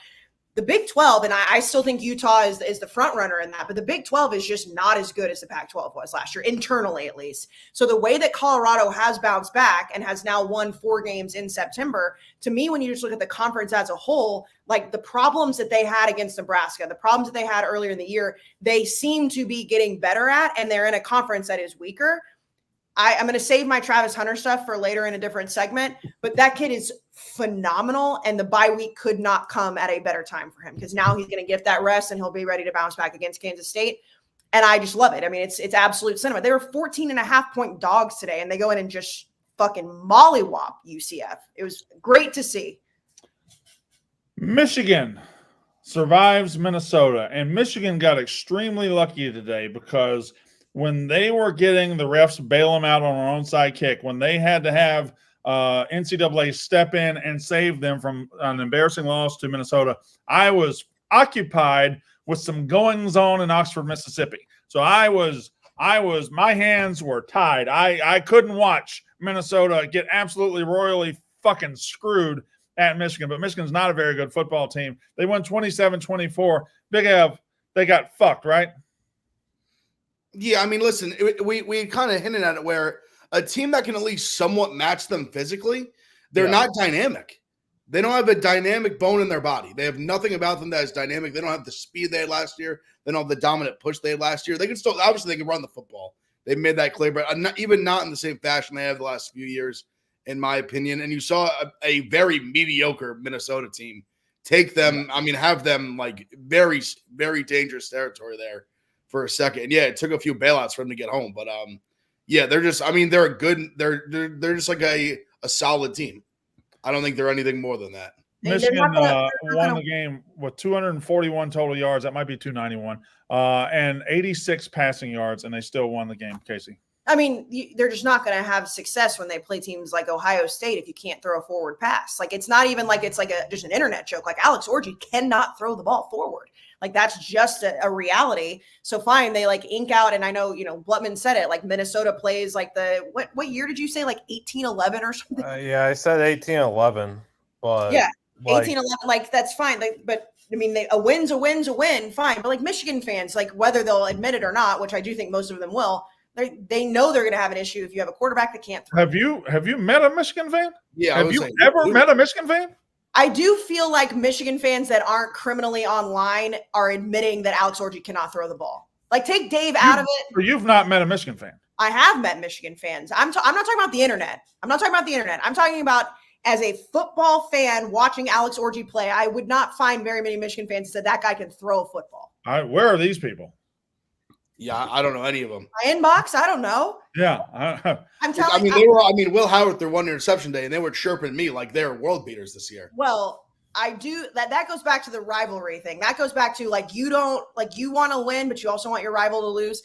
The Big 12, and I still think Utah is the front runner in that, but the Big 12 is just not as good as the Pac-12 was last year, internally at least. So the way that Colorado has bounced back and has now won 4 games in September, to me, when you just look at the conference as a whole, like the problems that they had against Nebraska, the problems that they had earlier in the year, they seem to be getting better at, and they're in a conference that is weaker. I'm going to save my Travis Hunter stuff for later in a different segment, but that kid is phenomenal, and the bye week could not come at a better time for him because now he's going to get that rest and he'll be ready to bounce back against Kansas State. And I just love it. It's absolute cinema. They were 14.5-point dogs today, and they go in and just fucking mollywop UCF. It was great to see. Michigan survives Minnesota, and Michigan got extremely lucky today because when they were getting the refs bail them out on an onside kick, when they had to have NCAA step in and save them from an embarrassing loss to Minnesota, I was occupied with some goings on in Oxford, Mississippi. So my hands were tied. I couldn't watch Minnesota get absolutely royally fucking screwed at Michigan, but Michigan's not a very good football team. They won 27-24. Big Ev, they got fucked, right? Yeah, listen, we kind of hinted at it where a team that can at least somewhat match them physically, they're not dynamic. They don't have a dynamic bone in their body. They have nothing about them that is dynamic. They don't have the speed they had last year. They don't have the dominant push they had last year. They can still, obviously, they can run the football. They've made that clear, but not in the same fashion they have the last few years, in my opinion. And you saw a very mediocre Minnesota team take them, have them like very, very dangerous territory there for a second. Yeah, it took a few bailouts for them to get home, but they're just, they're a good, they're just like a solid team. I don't think they're anything more than that. Michigan won the game with 241 total yards. That might be 291 and 86 passing yards, and they still won the game, Kayce. They're just not going to have success when they play teams like Ohio State if you can't throw a forward pass. Like, it's not even like it's like just an internet joke. Like, Alex Orji cannot throw the ball forward. Like, that's just a reality. So fine, they like ink out, and I know, Blutman said it, like Minnesota plays like what year did you say? Like 18-11 or something? Yeah, I said 18-11, but yeah, 18-11, like that's fine. But a win's a win, fine. But like Michigan fans, like whether they'll admit it or not, which I do think most of them will, they know they're going to have an issue if you have a quarterback that can't throw. Have you met a Michigan fan? Yeah. Have you ever met a Michigan fan? I do feel like Michigan fans that aren't criminally online are admitting that Alex Orji cannot throw the ball. Like, take Dave out of it. Or you've not met a Michigan fan. I have met Michigan fans. I'm not talking about the internet. I'm talking about as a football fan watching Alex Orji play. I would not find very many Michigan fans that said that guy can throw a football. Where are these people? Yeah, I don't know any of them. My inbox, I don't know. Yeah. I'm telling you. Will Howard threw one interception day, and they were chirping me like they're world beaters this year. Well, I do that goes back to the rivalry thing. That goes back to you want to win, but you also want your rival to lose.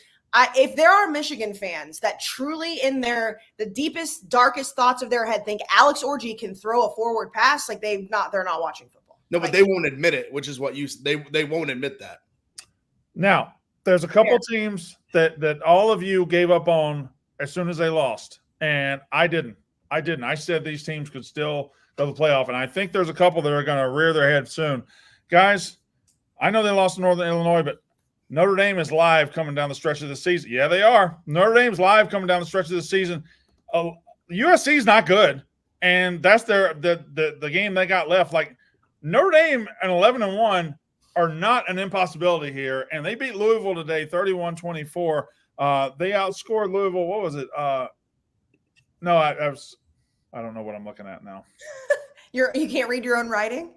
If there are Michigan fans that truly in the deepest, darkest thoughts of their head think Alex Orji can throw a forward pass, like they're not watching football. No, but they won't admit it, which is what they won't admit that. Now, there's a couple teams that all of you gave up on as soon as they lost, and I didn't. I said these teams could still go to the playoff, and I think there's a couple that are going to rear their head soon. Guys, I know they lost to Northern Illinois, but Notre Dame is live coming down the stretch of the season. Yeah, they are. Notre Dame's live coming down the stretch of the season. USC's not good, and that's the game they got left. Like, Notre Dame and 11-1 are not an impossibility here, and they beat Louisville today 31-24. They outscored Louisville. What was it? No, I don't know what I'm looking at now. You can't read your own writing?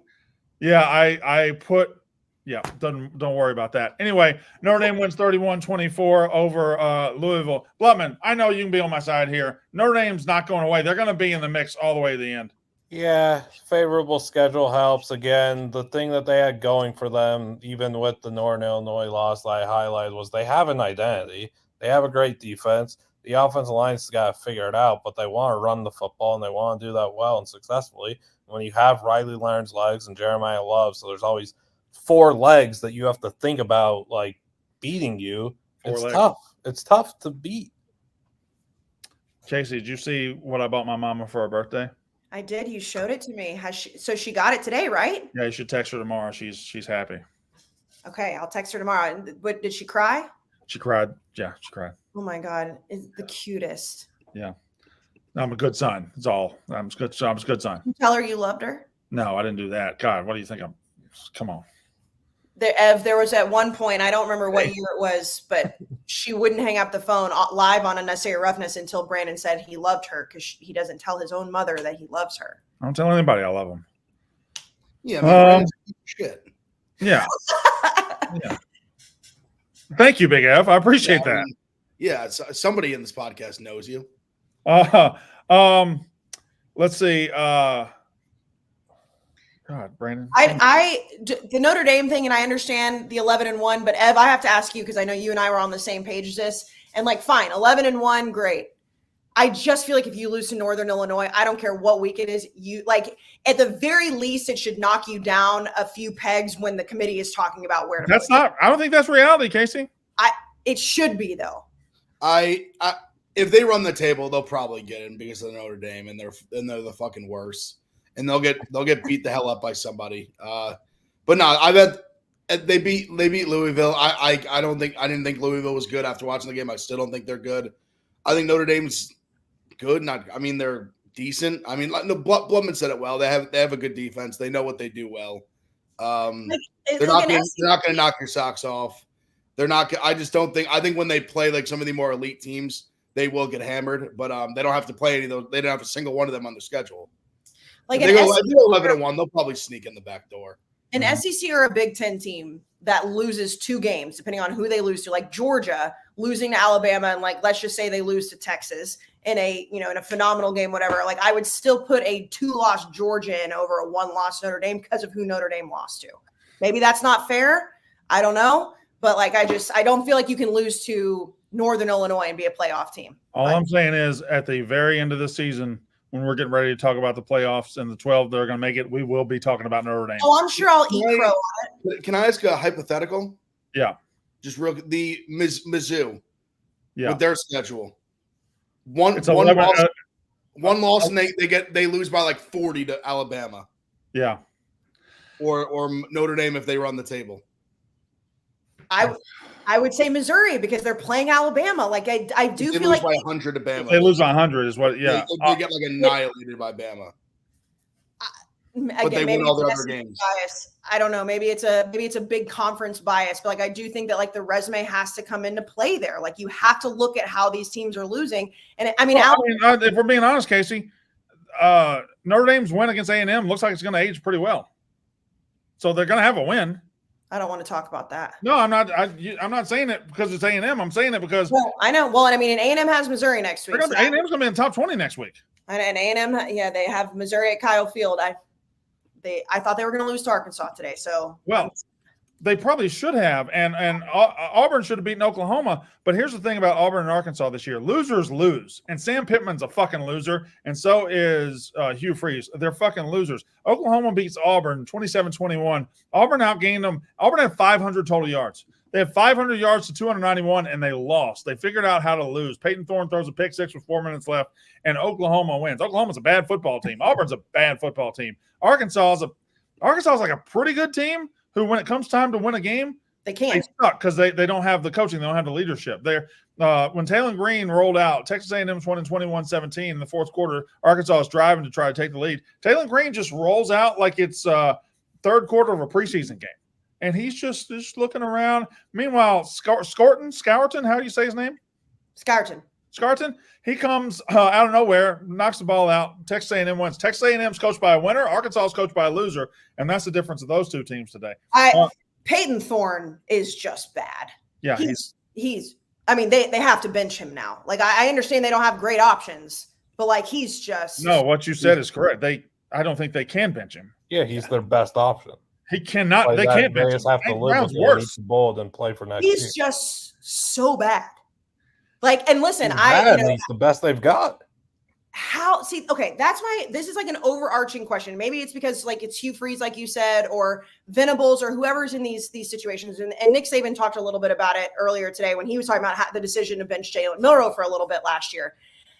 Yeah, I put – yeah, don't worry about that. Anyway, Notre Dame wins 31-24 over Louisville. Blutman, I know you can be on my side here. Notre Dame's not going away. They're going to be in the mix all the way to the end. Yeah, favorable schedule helps. Again, the thing that they had going for them, even with the Northern Illinois loss that I highlighted, was they have an identity. They have a great defense. The offensive line's got to figure it out, but they want to run the football, and they want to do that well and successfully. When you have Riley Leonard's legs and Jeremiah Love, so there's always 4 legs that you have to think about, like, beating you. It's tough. It's tough to beat. Kayce, did you see what I bought my mama for her birthday? I did. You showed it to me. So she got it today, right? Yeah, you should text her tomorrow. She's happy. Okay, I'll text her tomorrow. What, did she cry? She cried. Yeah, she cried. Oh my God, it's the cutest. Yeah, I'm a good son. That's all. I'm a good son. You tell her you loved her? No, I didn't do that. God, what do you think? Come on. There was at one point, I don't remember what year it was, but she wouldn't hang up the phone live on Unnecessary Roughness until Brandon said he loved her, because he doesn't tell his own mother that he loves her. I don't tell anybody I love them. Yeah, shit. Yeah. Yeah. Thank you, Big F. I appreciate that. Yeah, somebody in this podcast knows you. Let's see. God, Brandon. The Notre Dame thing, and I understand the 11-1, but Ev, I have to ask you, because I know you and I were on the same page as this. And like, fine, 11-1, great. I just feel like if you lose to Northern Illinois, I don't care what week it is, you like at the very least it should knock you down a few pegs when the committee is talking about where to. That's not. I don't think that's reality, Kayce. It should be though. If they run the table, they'll probably get in because of Notre Dame, and they're the fucking worst. And they'll get beat the hell up by somebody. But no, I bet they beat Louisville. I didn't think Louisville was good after watching the game. I still don't think they're good. I think Notre Dame's good. They're decent. I mean, Blutman said it well. They have a good defense. They know what they do well. They're not going to knock your socks off. They're not. I just don't think. I think when they play like some of the more elite teams, they will get hammered. But they don't have to play any of those. They don't have a single one of them on the schedule. Like if they go 11-1, they'll probably sneak in the back door. An SEC or a Big Ten team that loses 2 games, depending on who they lose to, like Georgia losing to Alabama, and like let's just say they lose to Texas in a phenomenal game, whatever. Like I would still put a 2-loss Georgia in over a 1-loss Notre Dame because of who Notre Dame lost to. Maybe that's not fair. I don't know, but like I don't feel like you can lose to Northern Illinois and be a playoff team. All I'm saying is at the very end of the season, when we're getting ready to talk about the playoffs and the 12 that are going to make it, we will be talking about Notre Dame. Oh, I'm sure I'll eat crow on it. Can I ask a hypothetical? Yeah. Just the Mizzou. Yeah. With their schedule. One loss and they lose by like 40 to Alabama. Yeah. Or Notre Dame if they run the table. I would say Missouri because they're playing Alabama. Like I do feel like by 100 to Bama. They lose by 100 is what. Yeah, they get like annihilated by Bama. but they win all their other games. Bias. I don't know. Maybe it's a big conference bias, but like I do think that like the resume has to come into play there. Like you have to look at how these teams are losing. And if we're being honest, Kayce, Notre Dame's win against A&M looks like it's going to age pretty well. So they're going to have a win. I don't want to talk about that. No, I'm not. I'm not saying it because it's A&M. I'm saying it because I know. Well, and I mean, A&M has Missouri next week. A&M's going to be in the top 20 next week. And A&M, yeah, they have Missouri at Kyle Field. I thought they were going to lose to Arkansas today. So they probably should have, and Auburn should have beaten Oklahoma. But here's the thing about Auburn and Arkansas this year: losers lose, and Sam Pittman's a fucking loser, and so is Hugh Freeze. They're fucking losers. Oklahoma beats Auburn 27-21. Auburn outgained them. Auburn had 500 total yards. They had 500 yards to 291, and they lost. They figured out how to lose. Peyton Thorne throws a pick six with 4 minutes left, and Oklahoma wins. Oklahoma's a bad football team. Auburn's a bad football team. Arkansas is like a pretty good team who, when it comes time to win a game, they can't. They suck because they don't have the coaching. They don't have the leadership. When Taylor Green rolled out, Texas A&M's won in 21-17 in the fourth quarter. Arkansas is driving to try to take the lead. Taylor Green just rolls out like it's third quarter of a preseason game. And he's just looking around. Meanwhile, Scourton, how do you say his name? Scourton. He comes out of nowhere, knocks the ball out. Texas A&M wins. Texas A&M's coached by a winner. Arkansas is coached by a loser. And that's the difference of those two teams today. Peyton Thorne is just bad. Yeah. He's I mean, they have to bench him now. Like, I understand they don't have great options, but like he's just. No, what you said is correct. I don't think they can bench him. Yeah, he's their best option. He cannot. They can't. They just have to live with the Boll and play for next year. He's just so bad. Like, and listen, he's the best they've got. That's why this is like an overarching question. Maybe it's because like it's Hugh Freeze, like you said, or Venables, or whoever's in these situations. And Nick Saban talked a little bit about it earlier today when he was talking about the decision to bench Jalen Milroe for a little bit last year.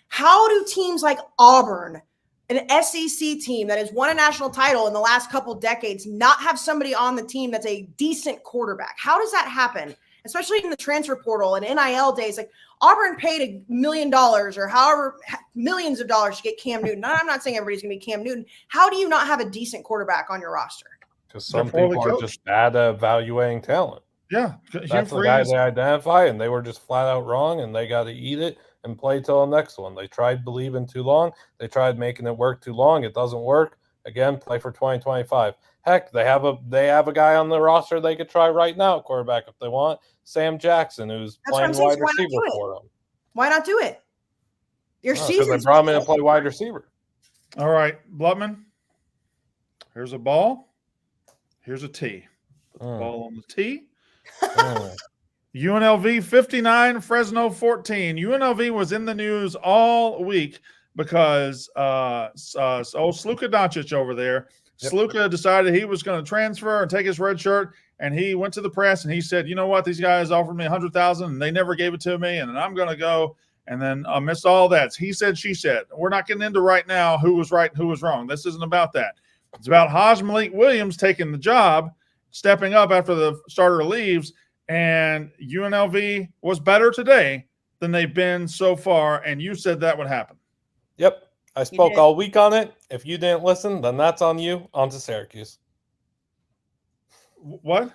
How do teams like Auburn, an SEC team that has won a national title in the last couple decades, not have somebody on the team that's a decent quarterback? How does that happen? Especially in the transfer portal and NIL days. Like Auburn paid $1 million or however millions of dollars to get Cam Newton. I'm not saying everybody's going to be Cam Newton. How do you not have a decent quarterback on your roster? Because some people are just bad at evaluating talent. Yeah. That's the guy they identify, and they were just flat out wrong, and they got to eat it and play till the next one. They tried believing too long. They tried making it work too long. It doesn't work. Again, play for 2025. Heck, they have a guy on the roster they could try right now, quarterback, if they want. Sam Jackson, who's playing wide receiver for them. Why not do it? Your season. They brought him in to play wide receiver. All right, Blutman. Here's a ball. Here's a tee. Put the ball on the tee. UNLV 59, Fresno 14. UNLV was in the news all week because Sluka Doncic over there. Yep. Sluka decided he was going to transfer and take his red shirt, and he went to the press and he said, "You know what? These guys offered me $100,000 and they never gave it to me, and I'm going to go." And then amidst all that, he said, she said. We're not getting into right now who was right and who was wrong. This isn't about that. It's about Haj Malik Williams taking the job, stepping up after the starter leaves, and UNLV was better today than they've been so far, and you said that would happen. Yep. I spoke all week on it. If you didn't listen, then that's on you. On to Syracuse. What?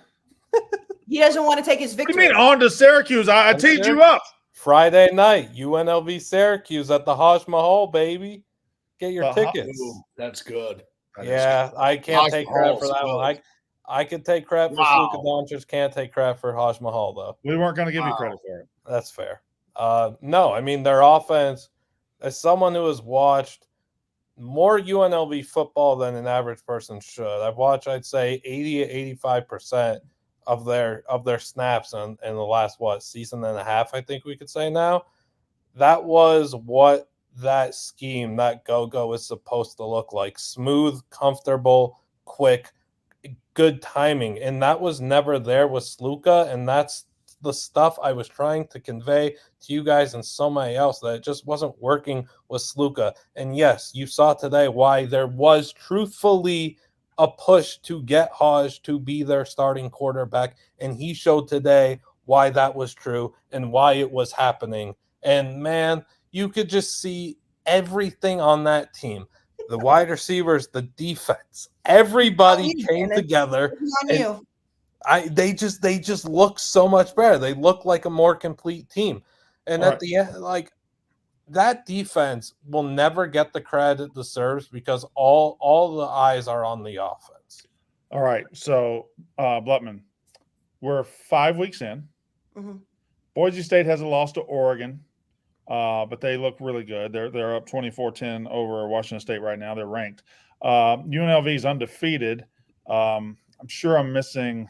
He doesn't want to take his victory. What do you mean on to Syracuse? I teed you up. Friday night, UNLV Syracuse at the Haj Mahal, baby. Get your tickets. That's good. I can't take credit for that one. I could take credit for Sluka Doncic. Can't take credit for Haj Mahal, though. We weren't going to give you credit for it. That's fair. No, I mean, their offense, as someone who has watched more UNLV football than an average person should, I've watched, I'd say, 80 to 85% of their snaps in the last, season and a half, I think we could say now. That was what that scheme, that go-go is supposed to look like. Smooth, comfortable, quick, good timing. And that was never there with Sluka, and that's the stuff I was trying to convey to you guys and so many else, that it just wasn't working with Sluka. And yes, you saw today why there was truthfully a push to get Haj to be their starting quarterback, and he showed today why that was true and why it was happening. And man, you could just see everything on that team. the wide receivers, the defense, everybody came together. On you. They just look so much better. They look like a more complete team. And at the end, like that defense will never get the credit it deserves because all the eyes are on the offense. All right. So Blutman, we're 5 weeks in. Mm-hmm. Boise State has a loss to Oregon, but they look really good. They're up 24-10 over Washington State right now. They're ranked. UNLV is undefeated. I'm sure I'm missing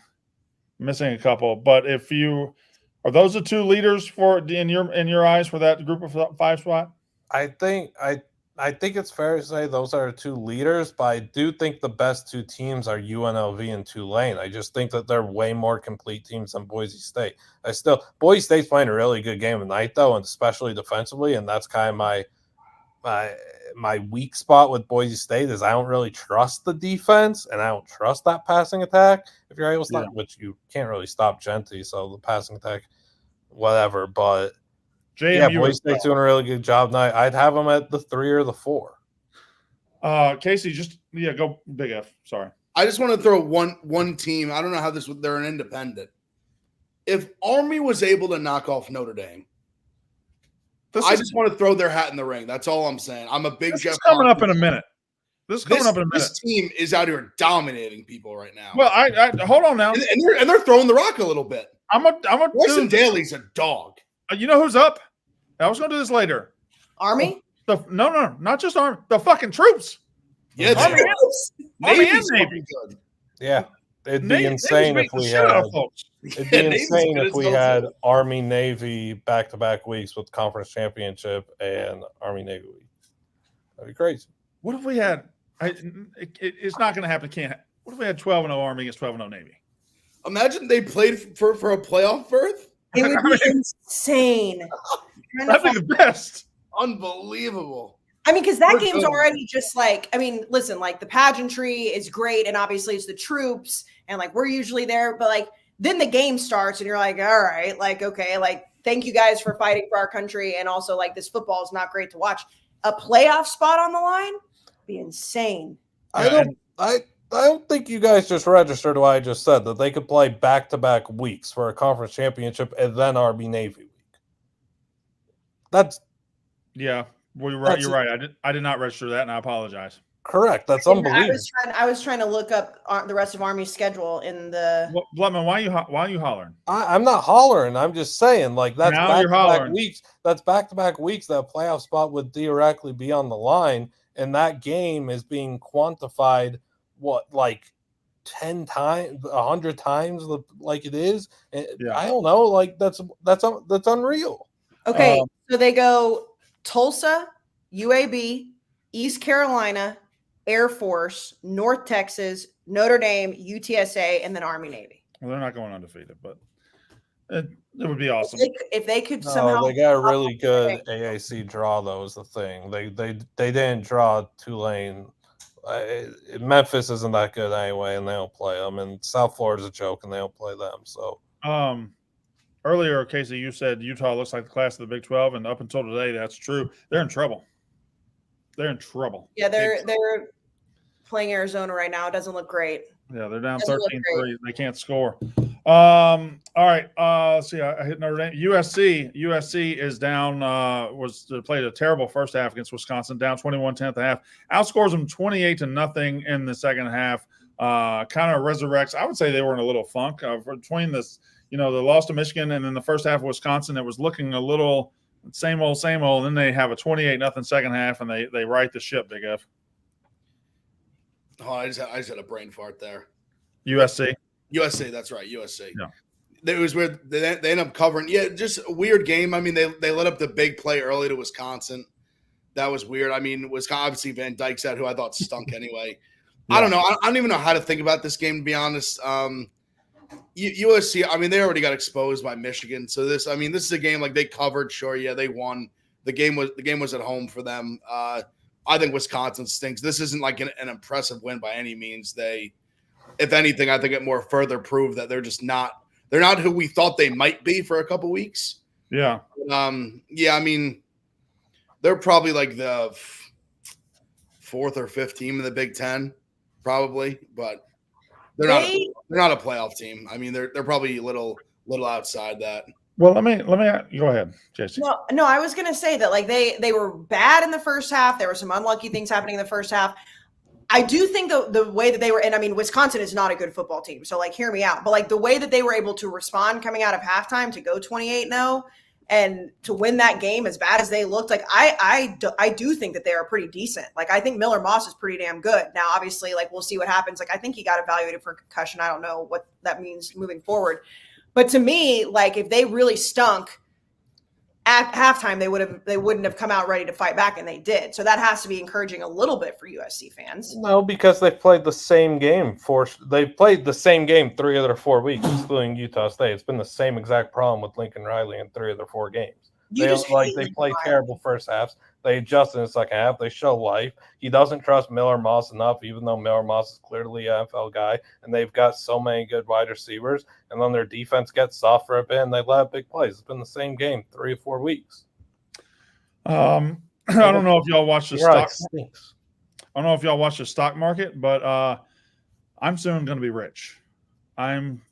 a couple, but are those the two leaders in your eyes for that group of 5 spot? I think it's fair to say those are the two leaders, but I do think the best two teams are UNLV and Tulane. I just think that they're way more complete teams than Boise State. Boise State's playing a really good game tonight, though, and especially defensively, and that's kind of my weak spot with Boise State is I don't really trust the defense, and I don't trust that passing attack. If you're able to stop, which you can't really stop Genty, so the passing attack, whatever, but Boise State's doing a really good job tonight. I'd have them at the 3 or the 4. Kayce, go Big F. Sorry. I just want to throw one team. I don't know how they're an independent. If Army was able to knock off Notre Dame, I just want to throw their hat in the ring. That's all I'm saying. I'm a big Jeff. Coming up in a minute. This team is out here dominating people right now. Well, I hold on now, and they're throwing the rock a little bit. Wilson Daly's a dog. You know who's up? I was going to do this later. Army? No, not just Army. The fucking troops. Yeah, Army and Navy. Good. Yeah, it'd be insane if we had. It'd be insane if we had Army Navy back-to-back weeks with conference championship and Army Navy week. That'd be crazy. What if we had? It's not going to happen. Can't. What if we had 12-0 Army against 12-0 Navy? Imagine they played for a playoff berth. It would be insane. That'd be the best. Unbelievable. I mean, because that game's already just like, I mean, listen, like the pageantry is great, and obviously it's the troops, and like we're usually there, but like then the game starts, and you're like, all right, like okay, like thank you guys for fighting for our country, and also like this football is not great to watch. A playoff spot on the line would be insane. I don't think you guys just registered what I just said, that they could play back-to-back weeks for a conference championship and then Army Navy week. You're right. I did not register that, and I apologize. Correct. That's unbelievable. I was trying to look up the rest of Army's schedule in the. Blutman, why are you hollering? I'm not hollering. I'm just saying, like that's back-to-back weeks. That's back-to-back weeks that a playoff spot would theoretically be on the line, and that game is being quantified. What, like 10 times, 100 times, like it is? Yeah. I don't know. Like that's unreal. Okay, so they go Tulsa, UAB, East Carolina, Air Force, North Texas, Notre Dame, UTSA, and then Army Navy. Well, they're not going undefeated, but it would be awesome if they could somehow. They got a really good AAC draw, though. Is the thing they didn't draw Tulane. Memphis isn't that good anyway, and they don't play them. And South Florida's a joke, and they don't play them. So, earlier, Kayce, you said Utah looks like the class of the Big 12, and up until today, that's true. They're in trouble. Yeah, they're playing Arizona right now. It doesn't look great. Yeah, they're down 13-3. They can't score. All right. Let's see. I hit Notre Dame. USC is down. Played a terrible first half against Wisconsin, down 21-10 at the half. Outscores them 28-0 in the second half. Kind of resurrects. I would say they were in a little funk between this. The loss to Michigan and then the first half of Wisconsin. It was looking a little same old. And then they have a 28-0 second half, and they right the ship. Big F. Oh, I just had a brain fart there. USC, that's right. USC. Yeah. It was weird. They end up covering. Yeah, just a weird game. I mean, they let up the big play early to Wisconsin. That was weird. I mean, Wisconsin, obviously Van Dyke's out, who I thought stunk anyway. Yeah. I don't know. I don't even know how to think about this game, to be honest. USC, I mean, they already got exposed by Michigan. So this is a game like they covered. Sure, yeah, they won. The game was at home for them. I think Wisconsin stinks. This isn't like an impressive win by any means. They, if anything, I think it more further proved that they're not who we thought they might be for a couple weeks. Yeah. I mean, they're probably like the 4th or 5th team in the Big Ten, probably, but they're not a playoff team. I mean, they're probably a little outside that. Well, let me go ahead, Jason. No, I was gonna say that like they were bad in the first half. There were some unlucky things happening in the first half. I do think the way that they were, and I mean, Wisconsin is not a good football team, so like, hear me out. But like the way that they were able to respond coming out of halftime to go 28-0 and to win that game as bad as they looked, like I do think that they are pretty decent. Like I think Miller Moss is pretty damn good. Now, obviously, like we'll see what happens. Like I think he got evaluated for concussion. I don't know what that means moving forward. But to me, like if they really stunk at halftime, they wouldn't have come out ready to fight back, and they did. So that has to be encouraging a little bit for USC fans. No, because they've played the same game 3 of their 4 weeks, excluding Utah State. It's been the same exact problem with Lincoln Riley in 3 of their 4 games. They play terrible first halves. They adjust in the second half. They show life. He doesn't trust Miller Moss enough, even though Miller Moss is clearly an NFL guy, and they've got so many good wide receivers. And then their defense gets soft for a bit, and they let big plays. It's been the same game 3 or 4 weeks. I don't know if y'all watch the stock. I don't know if y'all watch the stock market, but I'm soon going to be rich. I'm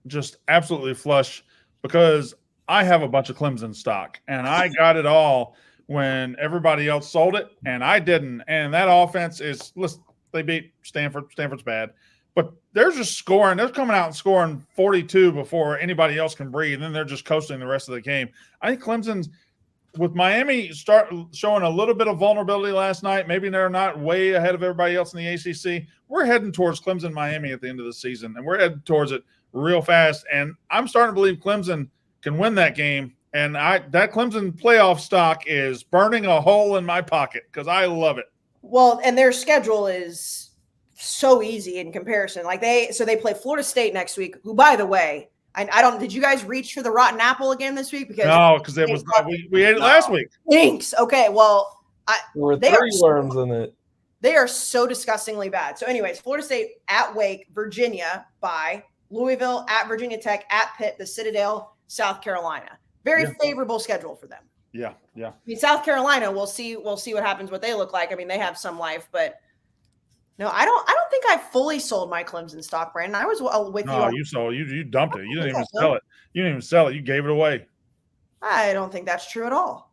just absolutely flush because I have a bunch of Clemson stock, and I got it all when everybody else sold it, and I didn't. And that offense is – listen, they beat Stanford. Stanford's bad. But they're just scoring. They're coming out and scoring 42 before anybody else can breathe, and then they're just coasting the rest of the game. I think Clemson's – with Miami start showing a little bit of vulnerability last night, maybe they're not way ahead of everybody else in the ACC. We're heading towards Clemson-Miami at the end of the season, and we're heading towards it real fast. And I'm starting to believe Clemson can win that game. And that Clemson playoff stock is burning a hole in my pocket because I love it. Well, and their schedule is so easy in comparison. Like they play Florida State next week, who, by the way, I don't. Did you guys reach for the rotten apple again this week? Because no, because it was we ate it last week. Thanks. Okay, well, there were 3 worms in it. They are so disgustingly bad. So, anyways, Florida State at Wake, Virginia by Louisville at Virginia Tech at Pitt, the Citadel, South Carolina. Very favorable schedule for them. Yeah. I mean, South Carolina, we'll see what happens, what they look like. I mean, they have some life, but no, I don't think I fully sold my Clemson stock, Brandon. I was with you. No, you sold. You dumped it. You didn't even sell it. You didn't even sell it. You gave it away. I don't think that's true at all.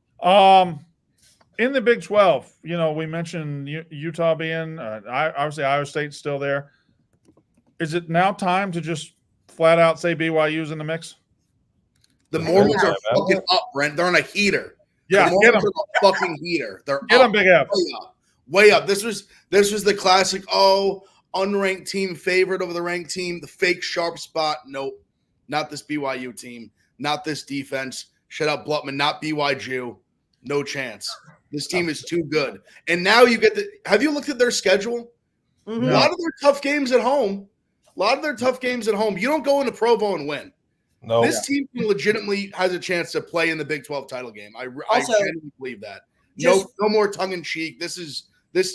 In the Big 12, we mentioned Utah being obviously Iowa State's still there. Is it now time to just flat out say BYU's in the mix? The Mormons are fucking up, Brent. They're on a heater. Yeah, the Mormons are a fucking heater. They're get them, Big F. Way up. This was the classic. Unranked team favorite over the ranked team. The fake sharp spot. Nope, not this BYU team. Not this defense. Shut up, Blutman. Not BYU. No chance. This team is too good. And now you get have you looked at their schedule? Mm-hmm. A lot of their tough games at home. You don't go into Provo and win. No. This team legitimately has a chance to play in the Big 12 title game. I genuinely believe that. No more tongue in cheek. This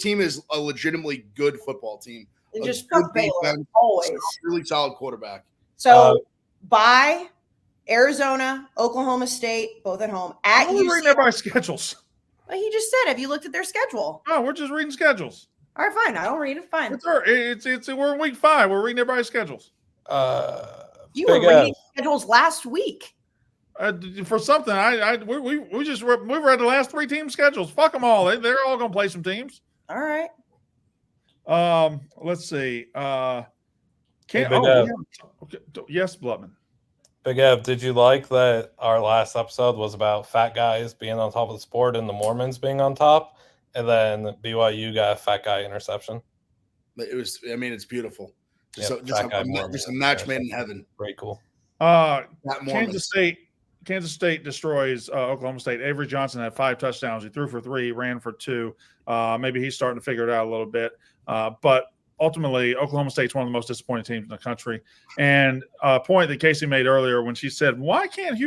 team is a legitimately good football team. And just fuck Baylor always. Really solid quarterback. So by Arizona, Oklahoma State, both at home. At UCLA. We're reading everybody's schedules. Well, he just said, have you looked at their schedule? No, we're just reading schedules. All right, fine. I don't read it. Fine. We're in week 5. We're reading everybody's schedules. You were reading schedules last week. For something, we read the last 3 team schedules. Fuck them all. They're all going to play some teams. All right. Let's see. Yes, Blutman. Big Ev, did you like that our last episode was about fat guys being on top of the sport and the Mormons being on top, and then BYU got a fat guy interception? It's beautiful. Just a match made in heaven. Very cool. Kansas State destroys Oklahoma State. Avery Johnson had 5 touchdowns. He threw for 3, ran for 2. Maybe he's starting to figure it out a little bit. But ultimately, Oklahoma State's one of the most disappointing teams in the country. And a point that Kayce made earlier when she said, why can't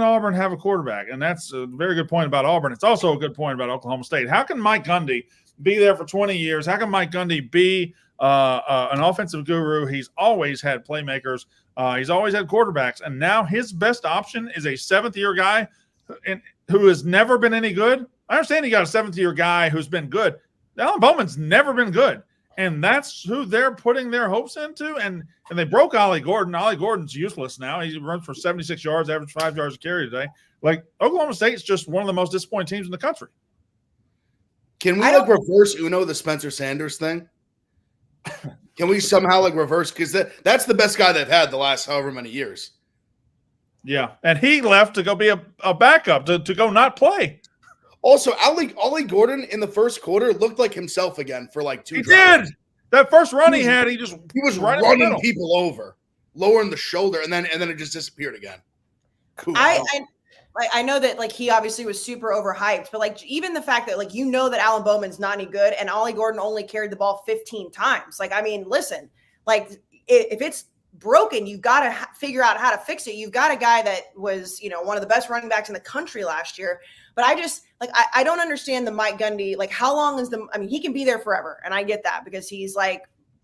Auburn have a quarterback? And that's a very good point about Auburn. It's also a good point about Oklahoma State. How can Mike Gundy be there for 20 years? How can Mike Gundy be an offensive guru? He's always had playmakers. He's always had quarterbacks. And now his best option is a 7th-year guy who has never been any good. I understand he got a 7th-year guy who's been good. Alan Bowman's never been good. And that's who they're putting their hopes into. And they broke Ollie Gordon. Ollie Gordon's useless now. He runs for 76 yards, average 5 yards a carry today. Like, Oklahoma State's just one of the most disappointing teams in the country. Can we reverse Uno the Spencer Sanders thing? Can we somehow reverse? Because that's the best guy they've had the last however many years. Yeah. And he left to go be a backup, to go not play. Also, Ollie Gordon in the first quarter looked like himself again for 2 He drives. did. That first run he had, he was running people over, lowering the shoulder, and then it just disappeared again. Cool. I know that he obviously was super overhyped, but even the fact that that Alan Bowman's not any good and Ollie Gordon only carried the ball 15 times. Listen, if it's broken, you've got to figure out how to fix it. You've got a guy that was, one of the best running backs in the country last year. But I just I don't understand the Mike Gundy. How long is he can be there forever. And I get that because he's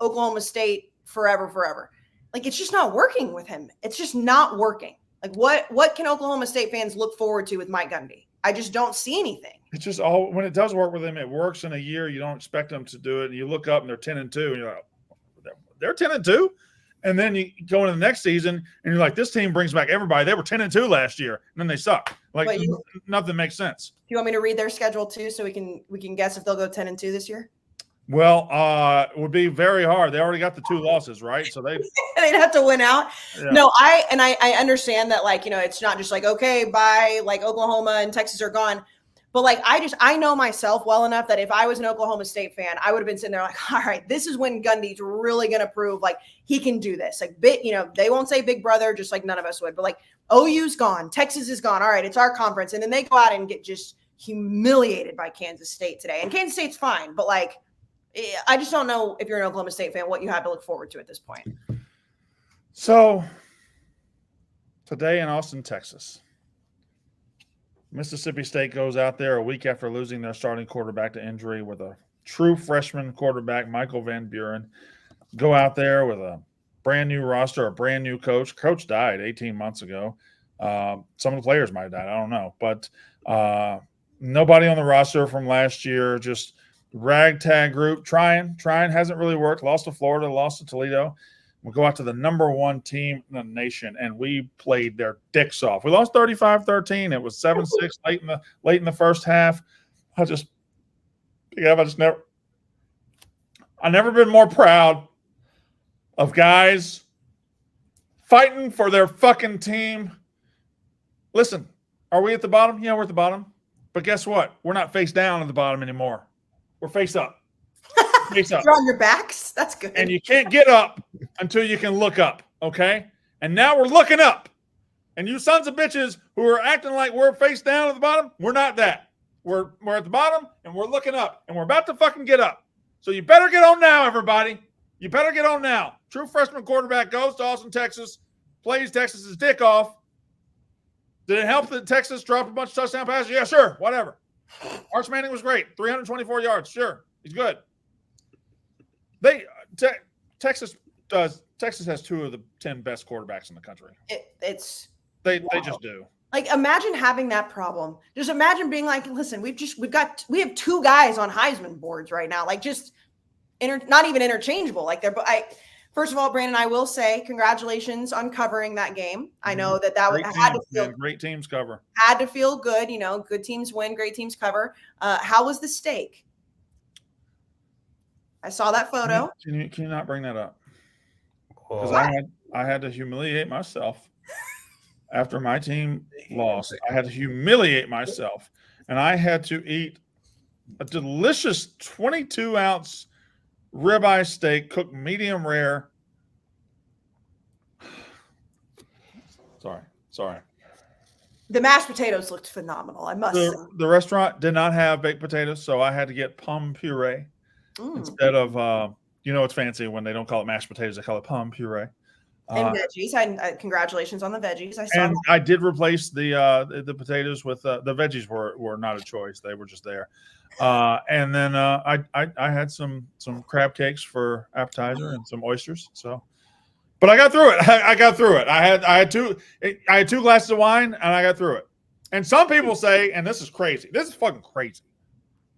Oklahoma State forever. It's just not working with him. It's just not working. What can Oklahoma State fans look forward to with Mike Gundy? I just don't see anything. It's just all when it does work with him, it works in a year. You don't expect them to do it. And you look up and they're 10-2, and you're like, they're 10-2. And then you go into the next season and you're like, this team brings back everybody. They were 10-2 last year, and then they suck. Nothing makes sense. Do you want me to read their schedule too, so we can guess if they'll go 10-2 this year? Well, it would be very hard. They already got the 2 losses, right? So they'd have to win out. Yeah. No, I understand that it's not just okay, bye, Oklahoma and Texas are gone. But I know myself well enough that if I was an Oklahoma State fan, I would have been sitting there all right, this is when Gundy's really going to prove he can do this. They won't say big brother, just none of us would, but OU's gone, Texas is gone. All right, it's our conference. And then they go out and get just humiliated by Kansas State today. And Kansas State's fine, but I just don't know if you're an Oklahoma State fan, what you have to look forward to at this point. So today in Austin, Texas, Mississippi State goes out there a week after losing their starting quarterback to injury with a true freshman quarterback, Michael Van Buren. Go out there with a brand new roster, a brand new coach. Coach died 18 months ago. Some of the players might have died. I don't know. But nobody on the roster from last year, just ragtag group. Trying hasn't really worked. Lost to Florida, lost to Toledo. We go out to the number 1 team in the nation, and we played their dicks off. We lost 35-13. It was 7-6 late in the first half. I've never been more proud of guys fighting for their fucking team. Listen, are we at the bottom? Yeah, we're at the bottom. But guess what? We're not face down at the bottom anymore. We're face up. Face up. You're on your backs? That's good. And you can't get up until you can look up, okay? And now we're looking up. And you sons of bitches who are acting like we're face down at the bottom, we're not that. We're at the bottom, and we're looking up. And we're about to fucking get up. So you better get on now, everybody. You better get on now. True freshman quarterback goes to Austin, Texas, plays Texas's dick off. Did it help that Texas dropped a bunch of touchdown passes? Yeah, sure, whatever. Arch Manning was great. 324 yards, sure. He's good. Texas has 2 of the 10 best quarterbacks in the country. They just do. Imagine having that problem. Just imagine being listen, we have 2 guys on Heisman boards right now. Not even interchangeable. First of all, Brandon, I will say congratulations on covering that game. I know that had to feel great teams cover. Had to feel good. Good teams win, great teams cover. How was the steak? I saw that photo. Can you not bring that up? Because I had to humiliate myself after my team lost. I had to humiliate myself, and I had to eat a delicious 22-ounce ribeye steak cooked medium rare. Sorry. The mashed potatoes looked phenomenal, I must say. The restaurant did not have baked potatoes, so I had to get plum puree. Instead of, it's fancy when they don't call it mashed potatoes, they call it plum puree. And veggies. Congratulations on the veggies. I did replace the potatoes with the veggies were not a choice; they were just there. And then I had some crab cakes for appetizer and some oysters. So, but I got through it. I got through it. I had 2 glasses of wine, and I got through it. And some people say, and this is crazy. This is fucking crazy.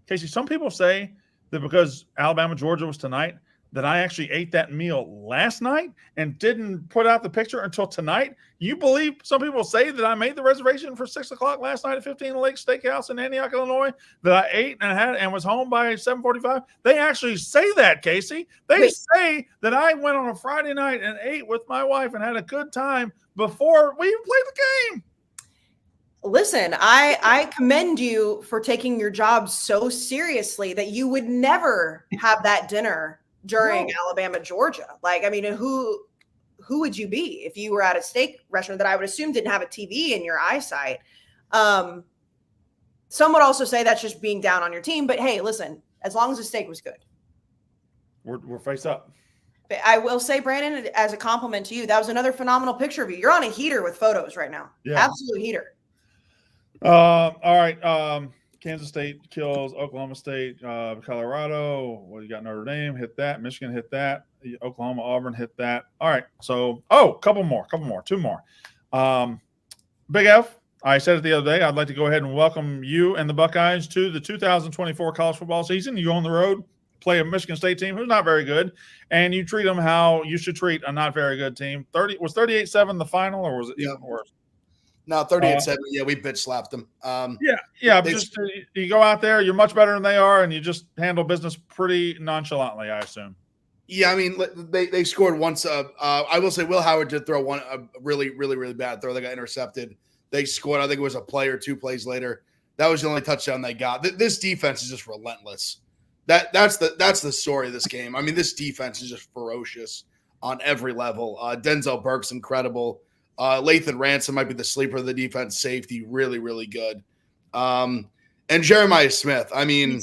Kayce, some people say that because Alabama Georgia was tonight, that I actually ate that meal last night and didn't put out the picture until tonight? You believe some people say that I made the reservation for 6 o'clock last night at 15 Lake Steakhouse in Antioch, Illinois, that I ate and was home by 7:45? They actually say that, Kayce. They say that I went on a Friday night and ate with my wife and had a good time before we even played the game. Listen, I commend you for taking your job so seriously that you would never have that dinner during Alabama, Georgia. Like, I mean, who would you be if you were at a steak restaurant that I would assume didn't have a TV in your eyesight? Some would also say that's just being down on your team. But hey, listen, as long as the steak was good. We're face up. But I will say, Brandon, as a compliment to you, that was another phenomenal picture of you. You're on a heater with photos right now. Yeah. Absolute heater. All right. Kansas State kills Oklahoma State, Colorado. Well, you got Notre Dame, hit that. Michigan hit that. Oklahoma, Auburn hit that. All right. So, couple more, 2 more. Big F, I said it the other day. I'd like to go ahead and welcome you and the Buckeyes to the 2024 college football season. You go on the road, play a Michigan State team who's not very good, and you treat them how you should treat a not very good team. Was 38-7 the final, or was it even worse? No, 38-7. Yeah, we bitch slapped them. Just you go out there, you're much better than they are, and you just handle business pretty nonchalantly, I assume. Yeah, I mean, they scored once. I will say Will Howard did throw a really, really, really bad throw that got intercepted. They scored, I think it was a play or 2 plays later. That was the only touchdown they got. This defense is just relentless. That's the story of this game. I mean, this defense is just ferocious on every level. Denzel Burke's incredible. Lathan Ransom might be the sleeper of the defense. Safety, really, really good. And Jeremiah Smith. I mean,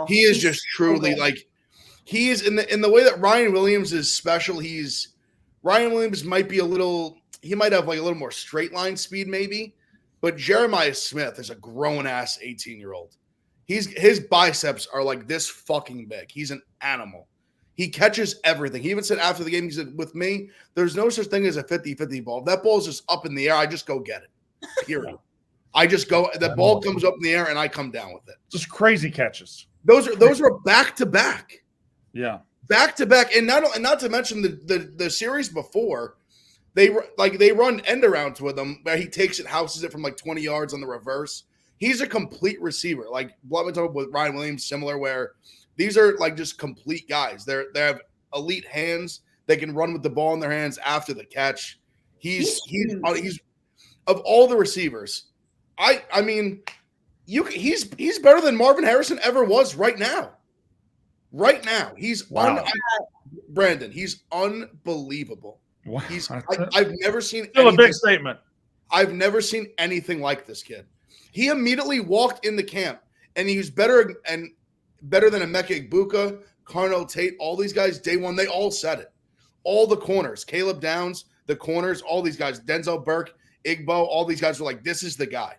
he is just truly he is in the way that Ryan Williams is special. Ryan Williams might be he might have like a little more straight line speed maybe, but Jeremiah Smith is a grown ass 18-year-old. His biceps are like this fucking big. He's an animal. He catches everything. He even said after the game, he said, with me, there's no such thing as a 50-50 ball. If that ball's just up in the air, I just go get it. Period. I just go, the ball comes up in the air and I come down with it. Just crazy catches. Those are back to back. Yeah. Back to back. And not to mention the series before, they run end arounds with him where he takes it, houses it from like 20 yards on the reverse. He's a complete receiver. Like Bloodman talked with Ryan Williams, similar, where these are like just complete guys. They have elite hands. They can run with the ball in their hands after the catch. He's of all the receivers. I mean, he's better than Marvin Harrison ever was right now. Right now, Brandon. He's unbelievable. Wow. I've never seen still a big statement. I've never seen anything like this kid. He immediately walked into camp and he was better than Emeka Egbuka, Carnell Tate, all these guys day one. They all said it. All the corners, Caleb Downs, the corners, all these guys, Denzel Burke, Igbo, all these guys were like, this is the guy.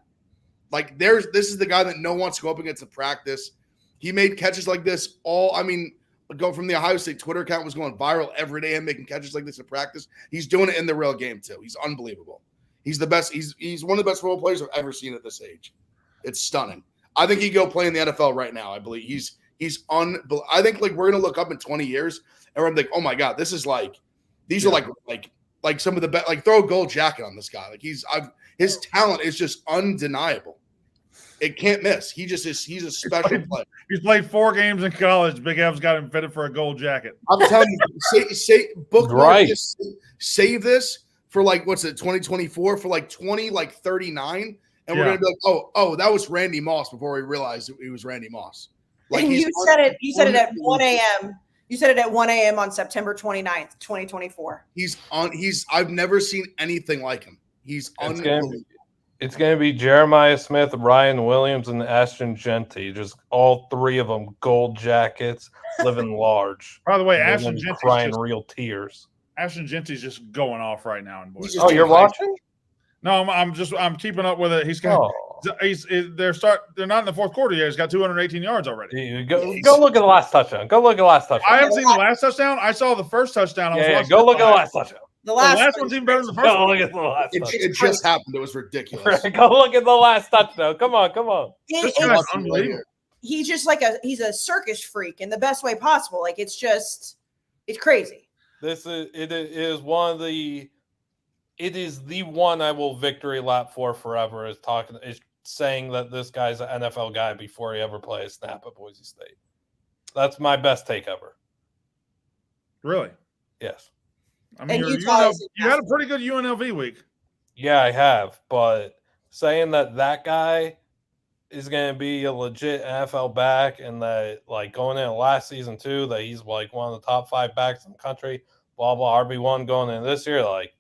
Like this is the guy that no one wants to go up against in practice. He made catches like this go from the Ohio State Twitter account was going viral every day and making catches like this in practice. He's doing it in the real game too. He's unbelievable. He's the best. He's one of the best football players I've ever seen at this age. It's stunning. I think he'd go play in the NFL right now. I believe he's unbelievable. I think like we're gonna look up in 20 years and we're gonna think, oh my God, this is like these are like some of the best. Like throw a gold jacket on this guy. Like his talent is just undeniable. It can't miss. He's a special player. He's played 4 games in college. Big Ev's got him fitted for a gold jacket. I'm telling you, save this for like what's it, 2024 for like 39, and we're gonna be like, oh, that was Randy Moss before we realized it was Randy Moss. Like and you said it at 1 a.m. You said it at 1 a.m. on September 29th, 2024. I've never seen anything like him. He's unbelievable. It's going to be Jeremiah Smith, Ryan Williams, and Ashton Genty. Just all 3 of them, gold jackets, living large. By the way, Ashton Genty's crying real tears. Ashton Genty's just going off right now in boys. Oh, you're watching? No, I'm keeping up with it. He's got. They're not in the fourth quarter yet. He's got 218 yards already. Go look at the last touchdown. I haven't seen the last touchdown. I saw the first touchdown. Go look at the last touchdown. The last one's even better than the first one. Look at the last it just happened. It was ridiculous. Go look at the last touchdown. Come on. This guy's unbelievable. he's just he's a circus freak in the best way possible. Like it's crazy. It is the one I will victory lap for forever. Is saying that this guy's an NFL guy before he ever played a snap at Boise State. That's my best take ever. Really? Yes. I mean, you had a pretty good UNLV week. Yeah, I have. But saying that guy is going to be a legit NFL back and that, like, going in last season, too, that he's, like, one of the top 5 backs in the country, blah, blah, RB1 going in this year, like,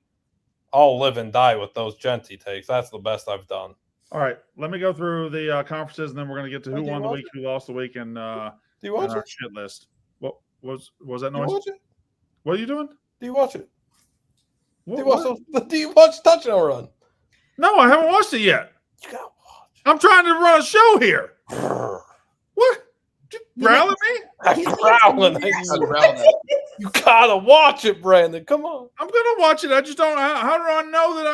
I'll live and die with those Genty takes. That's the best I've done. All right. Let me go through the conferences, and then we're going to get to who won the week, who lost the week, and do you watch our it? shit list. What was that Do you noise? watch it? What are you doing? Do you watch it? What? Do you watch Touchdown Run? No, I haven't watched it yet. You gotta watch. I'm trying to run a show here. What? Growling at me? I'm growling at you. You gotta watch it, Brandon. Come on. I'm gonna watch it. I just don't. How do I know that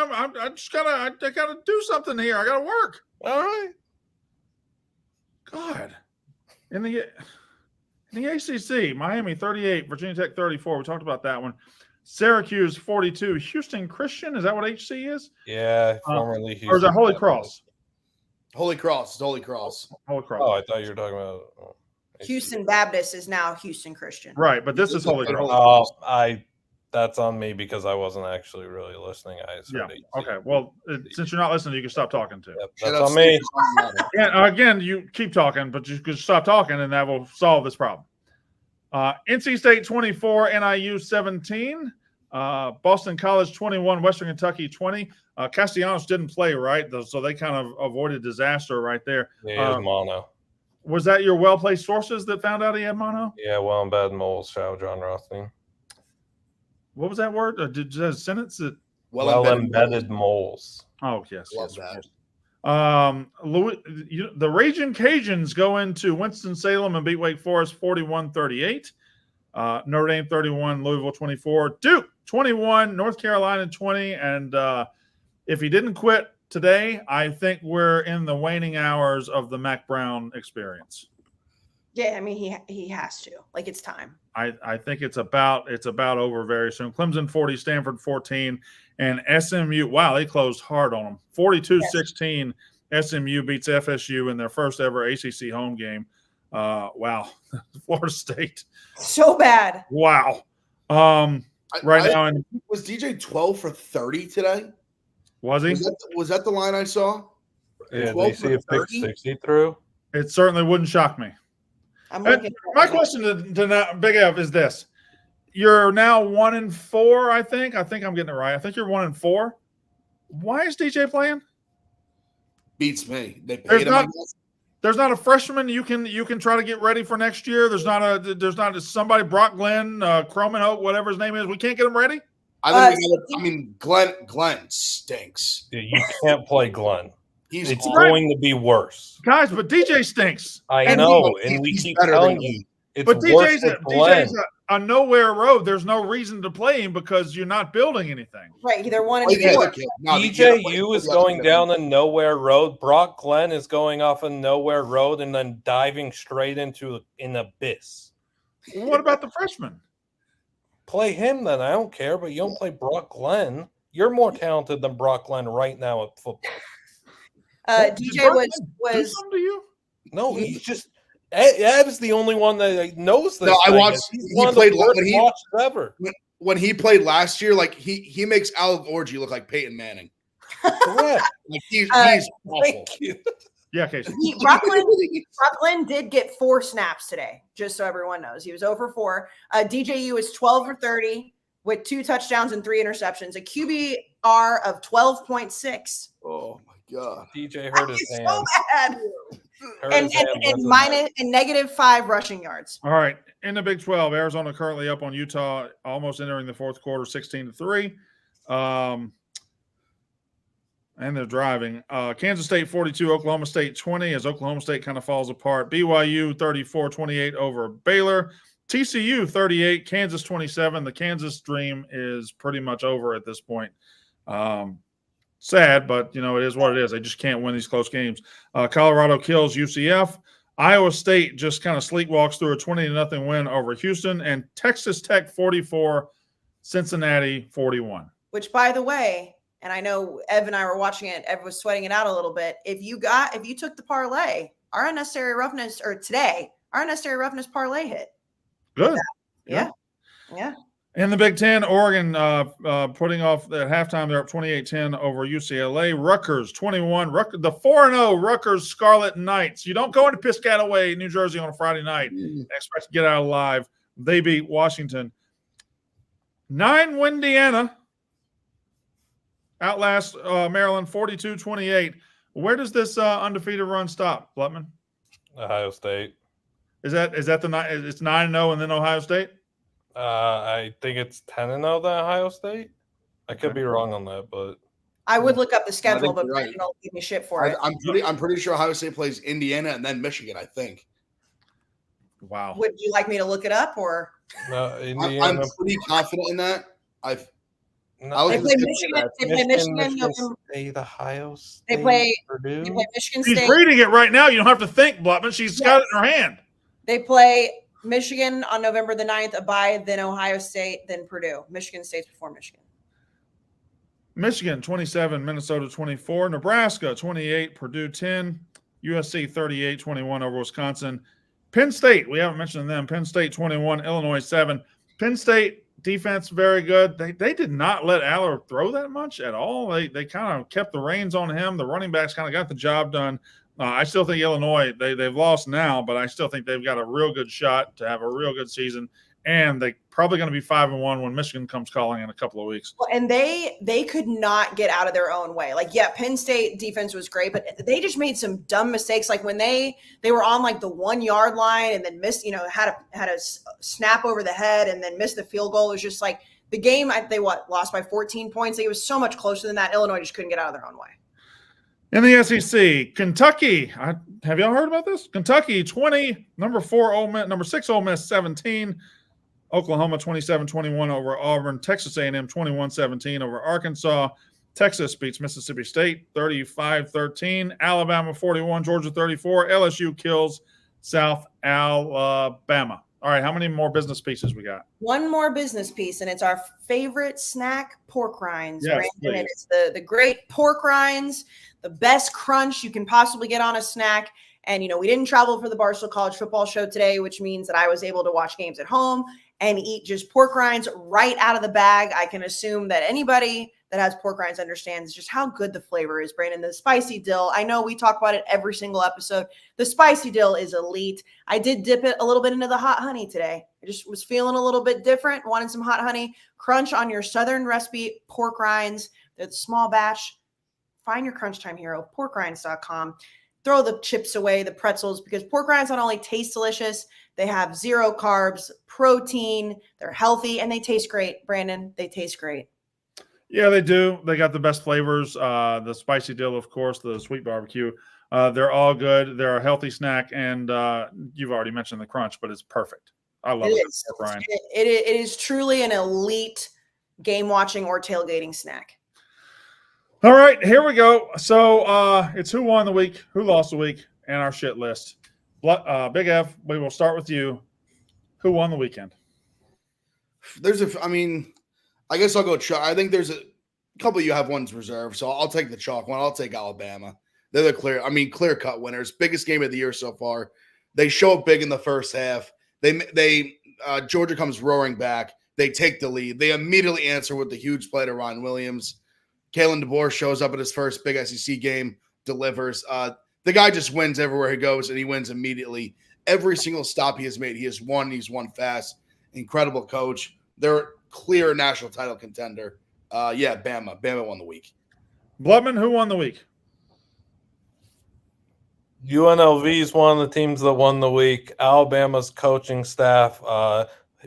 I gotta do something here? I gotta work. All right. God. In the ACC, Miami 38, Virginia Tech 34. We talked about that one. Syracuse 42, Houston Christian. Is that what HC is? Yeah, formerly Houston. Or is that Holy Cross? Holy Cross. It's Holy Cross. Holy Cross. Oh, I thought you were talking about Houston Baptist is now Houston Christian. Right, but this is Holy Cross. That's on me because I wasn't actually really listening. Okay. Well, since you're not listening, you can stop talking too. Yep, that's on me. Again, you keep talking, but you can stop talking, and that will solve this problem. NC State 24, NIU 17, Boston College 21, Western Kentucky 20. Castellanos didn't play, right? So they kind of avoided disaster right there. Yeah, he was mono. Was that your well-placed sources that found out he had mono? Yeah, well and bad moles, shout John Rothstein. What was that word? Did you have a sentence that well-embedded moles. Oh, yes. Love that. The Raging Cajuns go into Winston-Salem and beat Wake Forest 41-38. Notre Dame 31, Louisville 24, Duke 21, North Carolina 20. And if he didn't quit today, I think we're in the waning hours of the Mac Brown experience. Yeah, I mean he has to. Like it's time. I think it's about over very soon. Clemson 40, Stanford 14, and SMU. Wow, they closed hard on them. 42-16. SMU beats FSU in their first ever ACC home game. Wow, Florida State. So bad. Wow. Now, Was DJ 12 for 30 today? Was he? Was that the line I saw? Yeah, they see a big 60 through. It certainly wouldn't shock me. My question to Big F is this: you're now 1-4. I think I'm getting it right. I think you're 1-4. Why is DJ playing? Beats me. They paid him. There's not a freshman you can try to get ready for next year. There's not somebody, Brock Glenn, Croman Hope, whatever his name is. We can't get him ready. Glenn stinks. Yeah, you can't play Glenn. It's going to be worse, guys. But DJ stinks. I know, and we keep telling you it's but DJ's a nowhere road. There's no reason to play him because you're not building anything. Right, they're 1-4. DJU is going down a nowhere road. Brock Glenn is going off a nowhere road and then diving straight into an abyss. What about the freshman? Play him then. I don't care, but you don't play Brock Glenn. You're more talented than Brock Glenn right now at football. DJ was do something to you? No, he's just Ed is the only one that knows this. No, I watched. He played ever. When he played last year. Like he makes Alec Orji look like Peyton Manning. Correct. Like he's awful. Thank you. Yeah, Kayce. Brooklyn did get 4 snaps today, just so everyone knows. He was over 4. DJU is 12 for 30 with 2 touchdowns and 3 interceptions, a QBR of 12.6. Oh my God. DJ hurt his hand. So bad. And -5 rushing yards. All right. In the Big 12, Arizona currently up on Utah, almost entering the fourth quarter, 16-3. And they're driving. Kansas State 42, Oklahoma State 20 as Oklahoma State kind of falls apart. BYU 34-28 over Baylor. TCU 38, Kansas 27. The Kansas dream is pretty much over at this point. Sad, but, it is what it is. They just can't win these close games. Colorado kills UCF. Iowa State just kind of sleepwalks through a 20-0 win over Houston, and Texas Tech 44, Cincinnati 41. Which, by the way, and I know Ev and I were watching it, Ev was sweating it out a little bit. If you took the parlay, our unnecessary roughness parlay hit. Good. Yeah. In the Big Ten, Oregon putting off at halftime. They're up 28-10 over UCLA. Rutgers 21. The 4-0 Rutgers Scarlet Knights. You don't go into Piscataway, New Jersey on a Friday night and expect to get out alive. They beat Washington. 9 Indiana outlast Maryland 42-28. Where does this undefeated run stop, Blutman? Ohio State. Is that it's 9-0 and then Ohio State? I think it's 10-0 than Ohio State. I could be wrong on that, but I would look up the schedule, but right. Brandon will give me shit for it. I'm pretty sure Ohio State plays Indiana and then Michigan, I think. Wow. Would you like me to look it up, or? no, Indiana. I'm pretty confident in that. They play Michigan. They play Michigan. State, Ohio State. They play Purdue. They play Michigan She's State. reading it right now. You don't have to think, Blutman. She's got it in her hand. They play Michigan on November the 9th, a bye, then Ohio State, then Purdue. Michigan State's before Michigan. Michigan 27, Minnesota 24, Nebraska 28, Purdue 10, USC 38-21 over Wisconsin. Penn State, we haven't mentioned them. Penn State 21, Illinois 7. Penn State defense very good. They did not let Aller throw that much at all. They kind of kept the reins on him. The running backs kind of got the job done. I still think Illinois, they've lost now, but I still think they've got a real good shot to have a real good season. And they probably going to be 5-1 when Michigan comes calling in a couple of weeks. Well, and they could not get out of their own way. Like, yeah, Penn State defense was great, but they just made some dumb mistakes. Like when they were on like the 1 yard line and then missed, had a snap over the head and then missed the field goal. It was just like the game. They lost by 14 points. It was so much closer than that. Illinois just couldn't get out of their own way. In the SEC, Kentucky. Have y'all heard about this? Kentucky 20, number 6 Ole Miss 17. Oklahoma 27-21 over Auburn. Texas A&M 21-17 over Arkansas. Texas beats Mississippi State 35-13. Alabama 41, Georgia 34. LSU kills South Alabama. All right, how many more business pieces we got? One more business piece, and it's our favorite snack, pork rinds. Yes, Brandon. It's the great pork rinds, the best crunch you can possibly get on a snack. And, we didn't travel for the Barstool College football show today, which means that I was able to watch games at home and eat just pork rinds right out of the bag. I can assume that anybody that has pork rinds understands just how good the flavor is, Brandon. The spicy dill, I know we talk about it every single episode. The spicy dill is elite. I did dip it a little bit into the hot honey today. I just was feeling a little bit different, wanted some hot honey. Crunch on your Southern recipe pork rinds. They're the small batch. Find your crunch time hero, porkrinds.com. Throw the chips away, the pretzels, because pork rinds not only taste delicious, they have 0 carbs, protein, they're healthy, and they taste great, Brandon. They taste great. Yeah, they do. They got the best flavors. The spicy dill, of course, the sweet barbecue. They're all good. They're a healthy snack, and you've already mentioned the crunch, but it's perfect. I love it. It is truly an elite game-watching or tailgating snack. All right, here we go. So it's who won the week, who lost the week, and our shit list. Big F, we will start with you. Who won the weekend? I guess I'll go chalk. I think there's a couple of you have ones reserved, so I'll take the chalk one. I'll take Alabama. They're the clear-cut winners. Biggest game of the year so far. They show up big in the first half. Georgia comes roaring back. They take the lead. They immediately answer with the huge play to Ryan Williams. Kalen DeBoer shows up at his first big SEC game, delivers. The guy just wins everywhere he goes, and he wins immediately. Every single stop he has made, he has won. He's won fast. Incredible coach. They're clear national title contender. Bama. Bama won the week. Blutman, who won the week? UNLV is one of the teams that won the week. Alabama's coaching staff.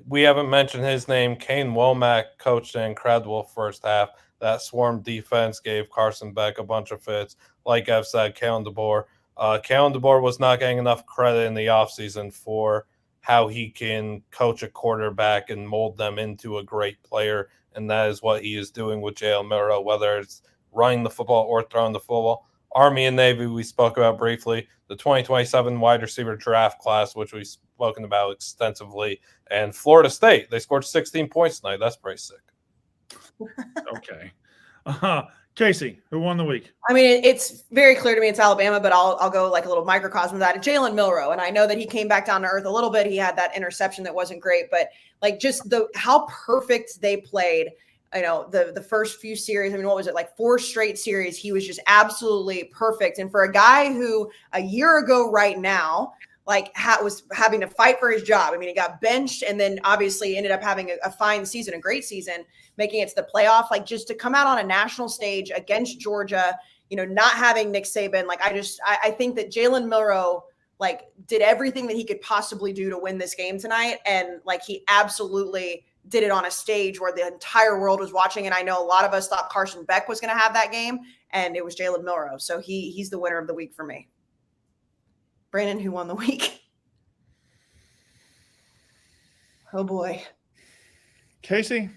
We haven't mentioned his name. Kane Womack coached an incredible first half. That swarm defense gave Carson Beck a bunch of fits. Like I've said, Kalen DeBoer. Kalen DeBoer was not getting enough credit in the offseason for how he can coach a quarterback and mold them into a great player, and that is what he is doing with Jalen Milroe, whether it's running the football or throwing the football. Army and Navy, we spoke about briefly. The 2027 wide receiver draft class, which we've spoken about extensively. And Florida State, they scored 16 points tonight. That's pretty sick. Okay. Kayce, who won the week? I mean, it's very clear to me it's Alabama, but I'll go like a little microcosm of that. Jalen Milroe, and I know that he came back down to earth a little bit. He had that interception that wasn't great, but like just how perfect they played. You know, the first few series. I mean, what was it, like 4 straight series? He was just absolutely perfect. And for a guy who a year ago right now, like was having to fight for his job. I mean, he got benched and then obviously ended up having a fine season, a great season, making it to the playoff. Like just to come out on a national stage against Georgia, you know, not having Nick Saban. Like I think that Jalen Milroe like did everything that he could possibly do to win this game tonight. And like he absolutely did it on a stage where the entire world was watching. And I know a lot of us thought Carson Beck was going to have that game, and it was Jalen Milroe. So he's the winner of the week for me. Brandon, who won the week? Oh boy. Kayce,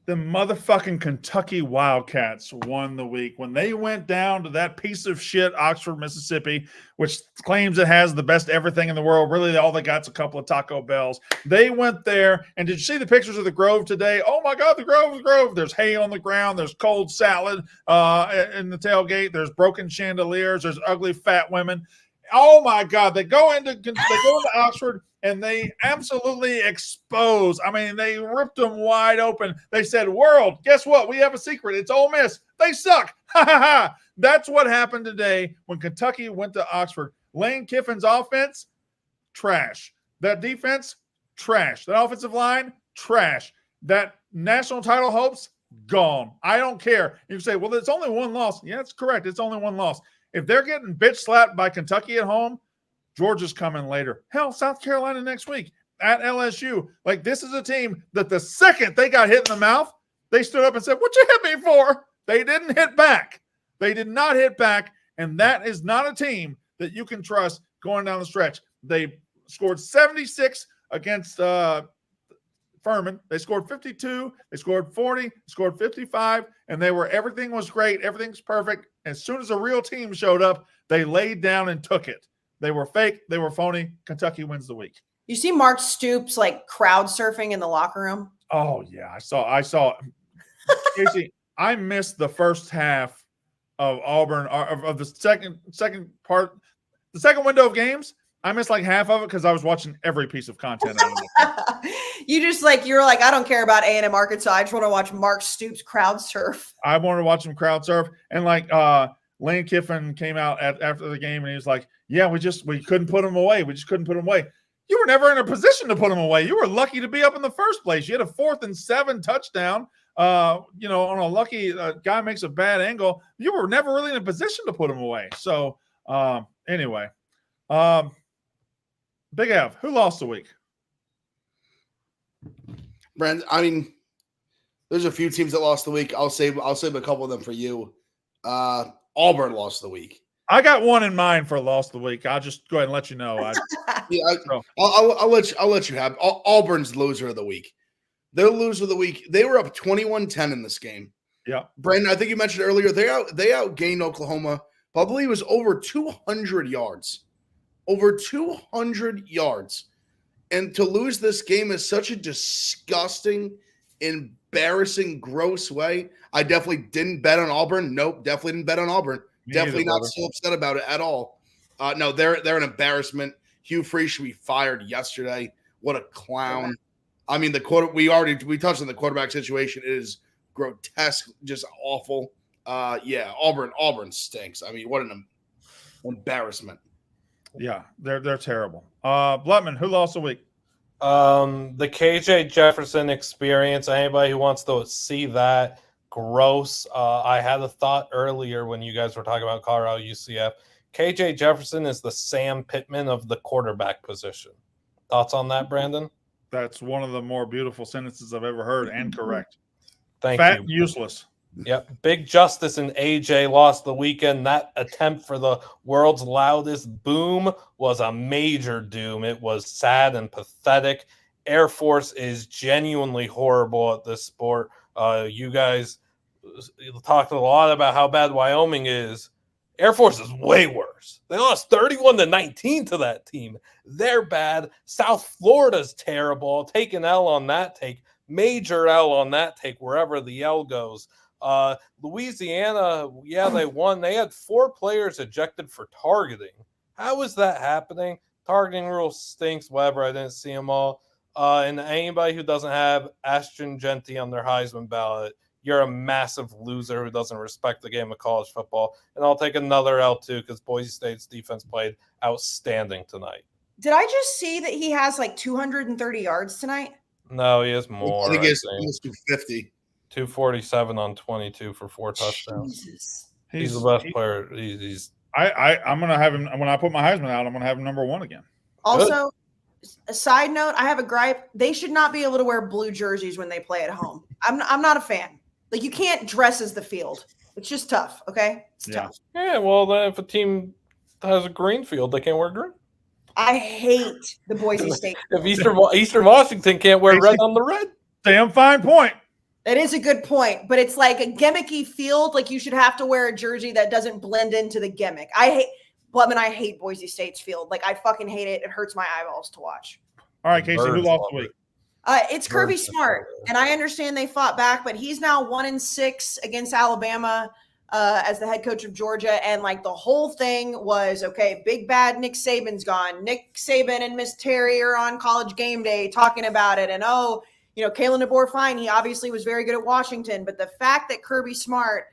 the motherfucking Kentucky Wildcats won the week when they went down to that piece of shit Oxford, Mississippi, which claims it has the best everything in the world. Really, all they got's a couple of Taco Bells. They went there, and did you see the pictures of the Grove today? Oh my God, the Grove. There's hay on the ground. There's cold salad in the tailgate. There's broken chandeliers. There's ugly fat women. Oh my God, they go into Oxford, and they absolutely expose. I mean, they ripped them wide open. They said, world, guess what? We have a secret. It's Ole Miss. They suck. Ha, ha, ha. That's what happened today when Kentucky went to Oxford. Lane Kiffin's offense, trash. That defense, trash. That offensive line, trash. That national title hopes, gone. I don't care. You say, well, it's only one loss. Yeah, that's correct. It's only one loss. If they're getting bitch slapped by Kentucky at home, Georgia's coming later. Hell, South Carolina next week at LSU. Like, this is a team that the second they got hit in the mouth, they stood up and said, what you hit me for? They didn't hit back. They did not hit back, and that is not a team that you can trust going down the stretch. They scored 76 against Furman. They scored 52. They scored 40. They scored 55, and everything was great. Everything's perfect. As soon as a real team showed up, they laid down and took it. They were fake. They were phony. Kentucky wins the week. You see Mark Stoops like crowd surfing in the locker room? Oh yeah, I saw. Kayce, I missed the first half of Auburn of the second part, the second window of games. I missed like half of it because I was watching every piece of content. You were like, I don't care about A&M Arkansas. I just want to watch Mark Stoops crowd surf. I wanted to watch him crowd surf, and like Lane Kiffin came out after the game, and he was like, yeah, we couldn't put him away. We just couldn't put him away. You were never in a position to put him away. You were lucky to be up in the first place. You had a 4th and 7 touchdown. On a lucky guy makes a bad angle. You were never really in a position to put him away. So anyway, Big Av, who lost the week? Brandon, I mean, there's a few teams that lost the week. I'll save a couple of them for you. Auburn lost the week. I got one in mind for a loss of the week. I'll just go ahead and let you know. I'll let you have Auburn's loser of the week. Their loser of the week. They were up 21-10 in this game. Yeah, Brandon, I think you mentioned earlier they outgained Oklahoma. Probably was over 200 yards. Over 200 yards. And to lose this game is such a disgusting, embarrassing, gross way. I definitely didn't bet on Auburn. Nope, definitely didn't bet on Auburn. Definitely not so upset about it at all. No, they're an embarrassment. Hugh Freeze should be fired yesterday. What a clown. I mean, we touched on the quarterback situation. It is grotesque, just awful. Auburn stinks. I mean, what an embarrassment. Yeah, they're terrible. Blutman, who lost the week? The KJ Jefferson experience. Anybody who wants to see that, gross. I had a thought earlier when you guys were talking about Colorado UCF. KJ Jefferson is the Sam Pittman of the quarterback position. Thoughts on that, Brandon? That's one of the more beautiful sentences I've ever heard, and correct. Thank Fat you. And useless. Yep. Big Justice and AJ lost the weekend. That attempt for the world's loudest boom was a major doom. It was sad and pathetic. Air Force is genuinely horrible at this sport. You guys talked a lot about how bad Wyoming is. Air Force is way worse. They lost 31-19 to that team. They're bad. South Florida's terrible. I'll take an L on that take. Major L on that take, wherever the L goes. Louisiana, yeah, they won. They had 4 players ejected for targeting. How is that happening? Targeting rule stinks, whatever. I didn't see them all. And anybody who doesn't have Ashton Genty on their Heisman ballot, you're a massive loser who doesn't respect the game of college football. And I'll take another L too because Boise State's defense played outstanding tonight. Did I just see that he has like 230 yards tonight? No, he has more. I think it's almost 250. 247 on 22 for 4 touchdowns. Jesus. He's the best player. I'm gonna have him when I put my Heisman out. I'm gonna have him number 1 again. Also, a side note, I have a gripe. They should not be able to wear blue jerseys when they play at home. I'm not a fan. Like, you can't dress as the field. It's just tough, okay? It's tough. Yeah, well, then if a team has a green field, they can't wear green. I hate the Boise State. If Eastern Washington can't wear red on the red. Damn fine point. That is a good point, but it's like a gimmicky field. Like, you should have to wear a jersey that doesn't blend into the gimmick. I hate Boise State's field. Like, I fucking hate it. It hurts my eyeballs to watch. All right, Kayce, who lost the week? It's Kirby Smart, and I understand they fought back, but he's now 1-6 against Alabama as the head coach of Georgia, and like the whole thing was, okay, big bad Nick Saban's gone. Nick Saban and Miss Terry are on College Game Day talking about it, and Kalen DeBoer, fine, he obviously was very good at Washington, but the fact that Kirby Smart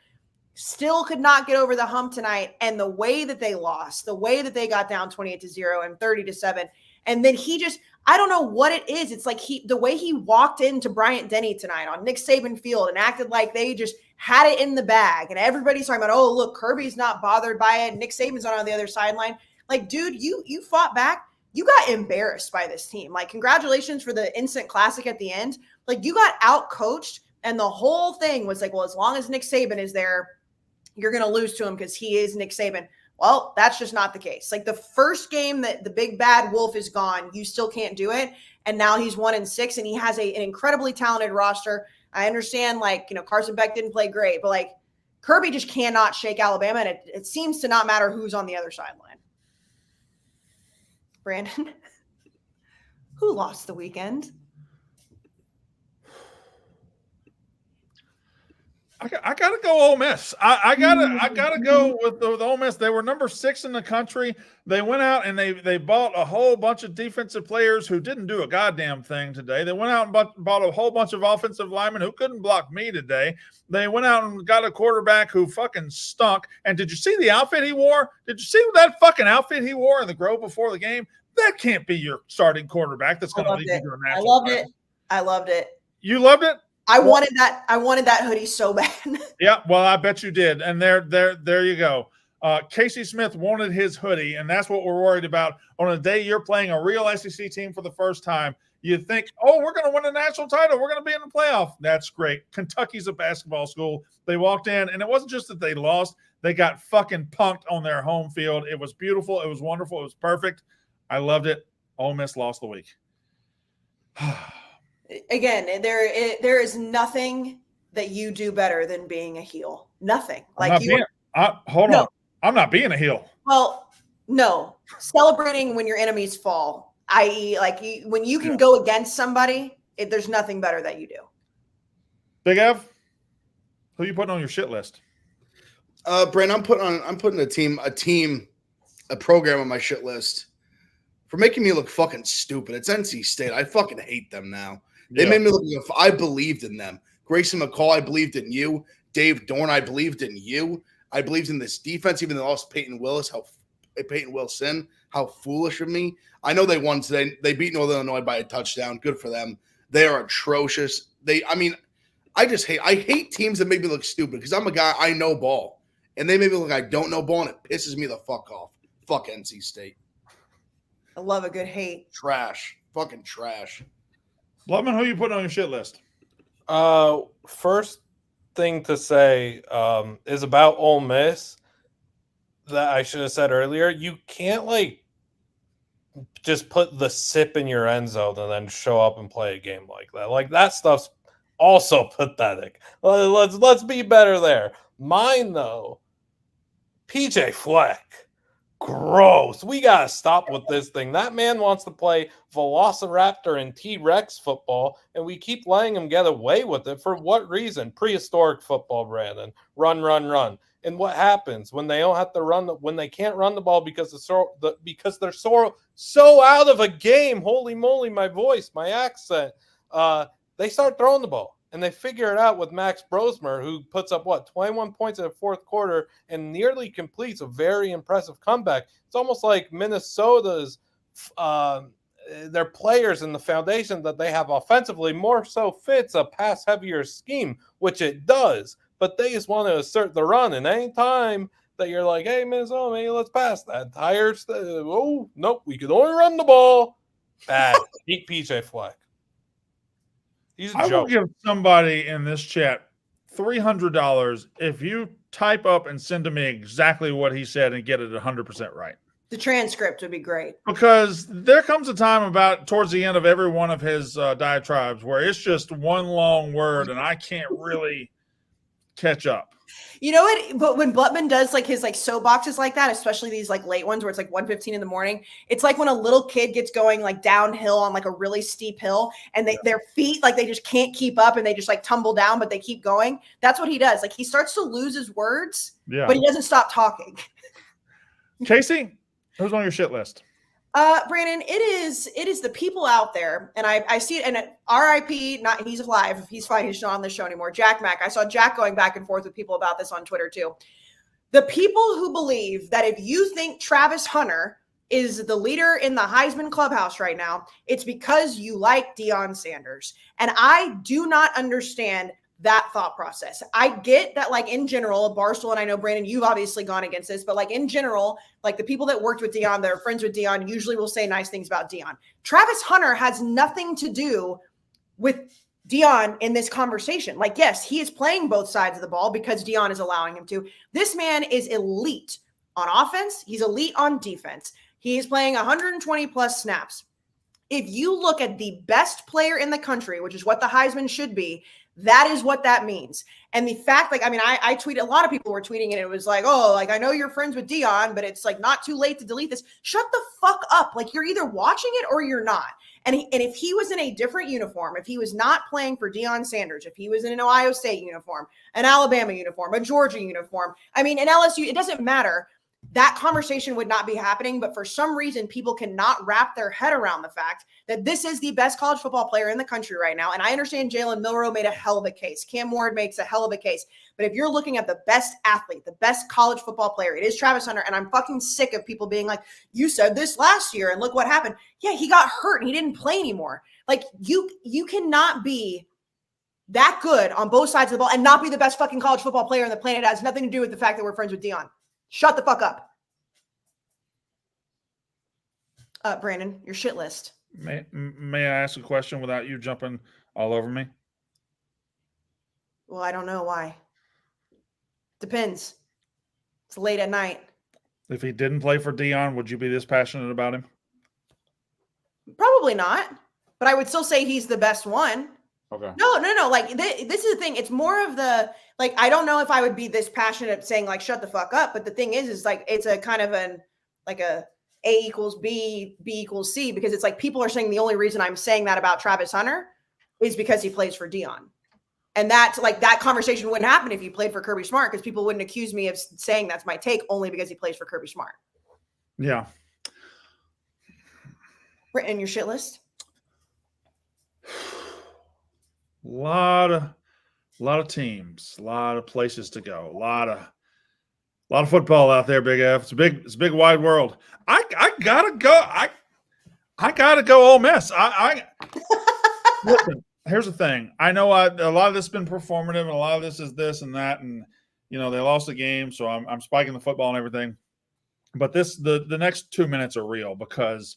still could not get over the hump tonight, and the way that they lost, the way that they got down 28-0 and 30-7, and then he just, I don't know what it is. It's like the way he walked into Bryant Denny tonight on Nick Saban Field and acted like they just had it in the bag. And everybody's talking about, oh, look, Kirby's not bothered by it. Nick Saban's on the other sideline. Like, dude, you fought back. You got embarrassed by this team. Like, congratulations for the instant classic at the end. Like, you got out-coached, and the whole thing was like, well, as long as Nick Saban is there, you're going to lose to him because he is Nick Saban. Well, that's just not the case. Like, the first game that the big bad wolf is gone, you still can't do it. And now he's 1-6, and he has an incredibly talented roster. I understand, Carson Beck didn't play great, but Kirby just cannot shake Alabama, and it seems to not matter who's on the other sideline. Brandon, who lost the weekend? I gotta go Ole Miss. I gotta go with Ole Miss. They were number 6 in the country. They went out and they bought a whole bunch of defensive players who didn't do a goddamn thing today. They went out and bought a whole bunch of offensive linemen who couldn't block me today. They went out and got a quarterback who fucking stunk. And did you see the outfit he wore? Did you see that fucking outfit he wore in the Grove before the game? That can't be your starting quarterback. That's going to lead you to a national title. I loved it. You loved it? I wanted that hoodie so bad. Yeah, well, I bet you did. And there you go. Kayce Smith wanted his hoodie, and that's what we're worried about. On a day you're playing a real SEC team for the first time, you think, oh, we're going to win a national title. We're going to be in the playoff. That's great. Kentucky's a basketball school. They walked in, and it wasn't just that they lost. They got fucking punked on their home field. It was beautiful. It was wonderful. It was perfect. I loved it. Ole Miss lost the week. Again, there is nothing that you do better than being a heel. Nothing. Hold on. I'm not being a heel. Well, no. Celebrating when your enemies fall, i.e., when you can go against somebody, there's nothing better that you do. Big Ev, who you putting on your shit list? Brent, I'm putting a program on my shit list for making me look fucking stupid. It's NC State. I fucking hate them now. They made me look like I believed in them. Grayson McCall, I believed in you. Dave Dorn, I believed in you. I believed in this defense, even though they lost Peyton Wilson. How foolish of me. I know they won today. They beat Northern Illinois by a touchdown. Good for them. They are atrocious. I hate teams that make me look stupid because I'm a guy, I know ball. And they make me look like I don't know ball, and it pisses me the fuck off. Fuck NC State. I love a good hate. Trash. Fucking trash. Lovman, who you putting on your shit list? First thing to say is about Ole Miss that I should have said earlier. You can't just put the sip in your end zone and then show up and play a game like that. Like, that stuff's Also pathetic. Let's be better there. Mine, though, PJ Fleck. Gross. We got to stop with this thing. That man wants to play Velociraptor and T-Rex football, and we keep letting him get away with it. For what reason? Prehistoric football, Brandon. Run, run, run. And what happens when they don't have to run, when they can't run the ball because they're so out of a game? Holy moly, my voice, my accent. They start throwing the ball. And they figure it out with Max Brosmer, who puts up, 21 points in the fourth quarter and nearly completes a very impressive comeback. It's almost like Minnesota's their players in the foundation that they have offensively more so fits a pass-heavier scheme, which it does. But they just want to assert the run. And any time that you're like, hey, Minnesota, maybe let's pass that. Oh, nope, we could only run the ball. Bad. Eat PJ Fleck. I will give somebody in this chat $300 if you type up and send to me exactly what he said and get it 100% right. The transcript would be great. Because there comes a time about towards the end of every one of his diatribes where it's just one long word and I can't really catch up. You know what? But when Blutman does like his like soapboxes like that, especially these like late ones where it's like 1:15 in the morning, it's like when a little kid gets going like downhill on like a really steep hill and their feet like they just can't keep up and they just like tumble down, but they keep going. That's what he does. Like he starts to lose his words, but he doesn't stop talking. Kayce, who's on your shit list? Brandon, it is the people out there, and I see it. And RIP, not he's alive. He's fine. He's not on the show anymore. Jack Mack. I saw Jack going back and forth with people about this on Twitter too. The people who believe that if you think Travis Hunter is the leader in the Heisman clubhouse right now, it's because you like Deion Sanders. And I do not understand that thought process. I get that, like, in general, Barstool, and I know, Brandon, you've obviously gone against this, but like in general, like the people that worked with Deion, that are friends with Deion, usually will say nice things about Deion. Travis Hunter has nothing to do with Deion in this conversation. Like, yes, he is playing both sides of the ball because Deion is allowing him to. This man is elite on offense. He's elite on defense. He is playing 120 plus snaps. If you look at the best player in the country, which is what the Heisman should be, that is what that means. And the fact, like, I mean, I tweeted, a lot of people were tweeting, and it was like, oh, like, I know you're friends with Deion, but it's like not too late to delete this. Shut the fuck up. Like, you're either watching it or you're not. And if he was in a different uniform, if he was not playing for Deion Sanders, if he was in an Ohio State uniform, an Alabama uniform, a Georgia uniform, I mean, an LSU, it doesn't matter. That conversation would not be happening. But for some reason, people cannot wrap their head around the fact that this is the best college football player in the country right now. And I understand Jalen Milroe made a hell of a case. Cam Ward makes a hell of a case. But if you're looking at the best athlete, the best college football player, it is Travis Hunter. And I'm fucking sick of people being like, you said this last year and look what happened. Yeah, he got hurt and he didn't play anymore. Like, you cannot be that good on both sides of the ball and not be the best fucking college football player on the planet. It has nothing to do with the fact that we're friends with Deion. Shut the fuck up. Brandon, your shit list. May I ask a question without you jumping all over me? Well, I don't know why. Depends. It's late at night. If he didn't play for Deion, would you be this passionate about him? Probably not. But I would still say he's the best one. Okay. No. Like, this is the thing. It's more of the, like, I don't know if I would be this passionate saying, like, shut the fuck up. But the thing is like, it's a kind of a equals B, B equals C, because it's like people are saying the only reason I'm saying that about Travis Hunter is because he plays for Deion. And that's like, that conversation wouldn't happen if he played for Kirby Smart, because people wouldn't accuse me of saying that's my take only because he plays for Kirby Smart. Yeah. Written your shit list? A lot of teams, a lot of places to go, a lot of football out there, Big F. It's a big wide world. I gotta go. I gotta go Ole Miss. Listen, here's the thing. I know a lot of this has been performative, and a lot of this is this and that, and you know they lost the game, so I'm spiking the football and everything. But the next 2 minutes are real, because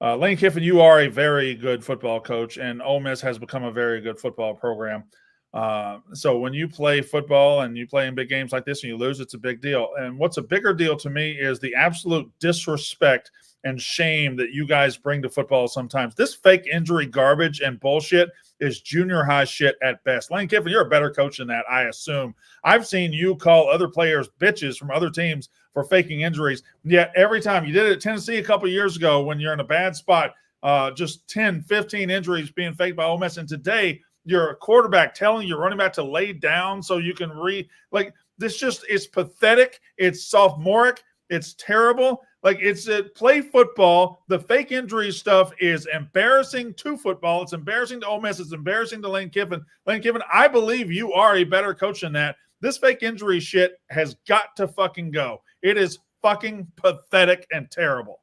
Lane Kiffin, you are a very good football coach, and Ole Miss has become a very good football program. So when you play football and you play in big games like this and you lose, it's a big deal. And what's a bigger deal to me is the absolute disrespect and shame that you guys bring to football sometimes. This fake injury garbage and bullshit is junior high shit at best. Lane Kiffin, you're a better coach than that, I assume. I've seen you call other players bitches from other teams for faking injuries. Yet every time you did it at Tennessee a couple of years ago when you're in a bad spot, just 10, 15 injuries being faked by Ole Miss. And today you're a quarterback telling your running back to lay down so you can it's pathetic. It's sophomoric. It's terrible. It's play football. The fake injury stuff is embarrassing to football. It's embarrassing to Ole Miss. It's embarrassing to Lane Kiffin. Lane Kiffin, I believe you are a better coach than that. This fake injury shit has got to fucking go. It is fucking pathetic and terrible.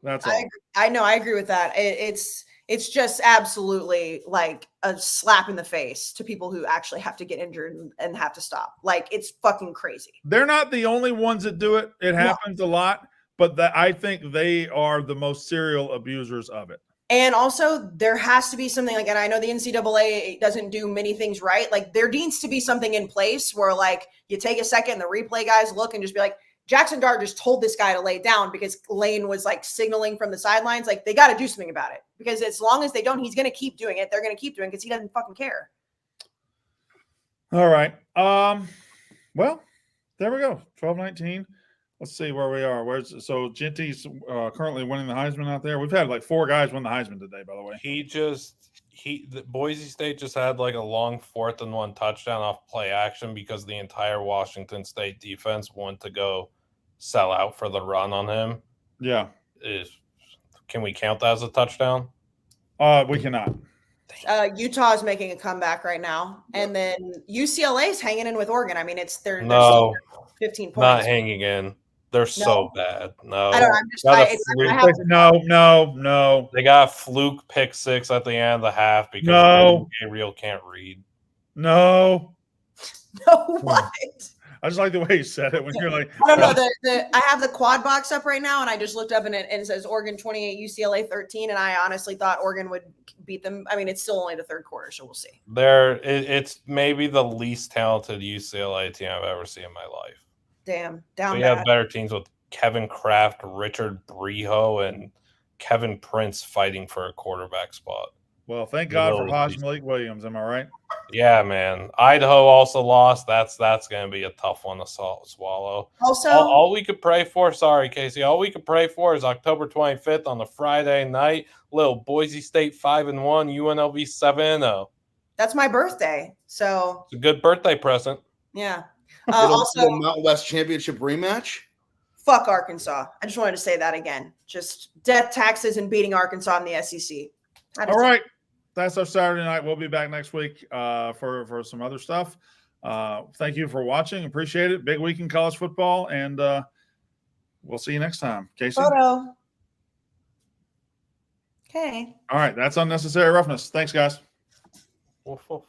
That's all. I know. I agree with that. It's just absolutely like a slap in the face to people who actually have to get injured and have to stop. It's fucking crazy. They're not the only ones that do it. It happens a lot, but I think they are the most serial abusers of it. And also there has to be something and I know the NCAA doesn't do many things right. There needs to be something in place where you take a second, the replay guys look and just be like, Jackson Dart just told this guy to lay down because Lane was signaling from the sidelines. They got to do something about it because as long as they don't, he's going to keep doing it. They're going to keep doing it because he doesn't fucking care. All right. Well, there we go. 12-19. Let's see where we are. So Genty's currently winning the Heisman out there. We've had 4 guys win the Heisman today, by the way. Boise State just had a long 4th and 1 touchdown off play action because the entire Washington State defense wanted to go sell out for the run on him. Yeah. Can we count that as a touchdown? We cannot. Utah is making a comeback right now, and then UCLA is hanging in with Oregon. I mean, they're no 15 points. Not hanging in. They're so bad. No, I don't. No. They got a fluke pick 6 at the end of the half because Gabriel can't read. No. What? I just like the way you said it when you're like, I don't know. I have the quad box up right now, and I just looked up and it says Oregon 28, UCLA 13, and I honestly thought Oregon would beat them. I mean, it's still only the third quarter, so we'll see. It's maybe the least talented UCLA team I've ever seen in my life. Damn, down we bad. have better teams with Kevin Kraft, Richard Breho, and Kevin Prince fighting for a quarterback spot. Well, thank God for Hodge Malik Williams. Am I right? Yeah, man. Idaho also lost. That's going to be a tough one to swallow. Also, all we could pray for, sorry, Kayce, all we could pray for is October 25th on the Friday night. Little Boise State 5-1, UNLV 7-0. That's my birthday, so it's a good birthday present. Yeah. Also, Mountain West Championship rematch. Fuck Arkansas. I just wanted to say that again. Just death, taxes, and beating Arkansas in the SEC. All right. That's our Saturday night. We'll be back next week for some other stuff. Thank you for watching. Appreciate it. Big week in college football, and we'll see you next time. Kayce? Photo. Okay. All right. That's unnecessary roughness. Thanks, guys. Woof, woof.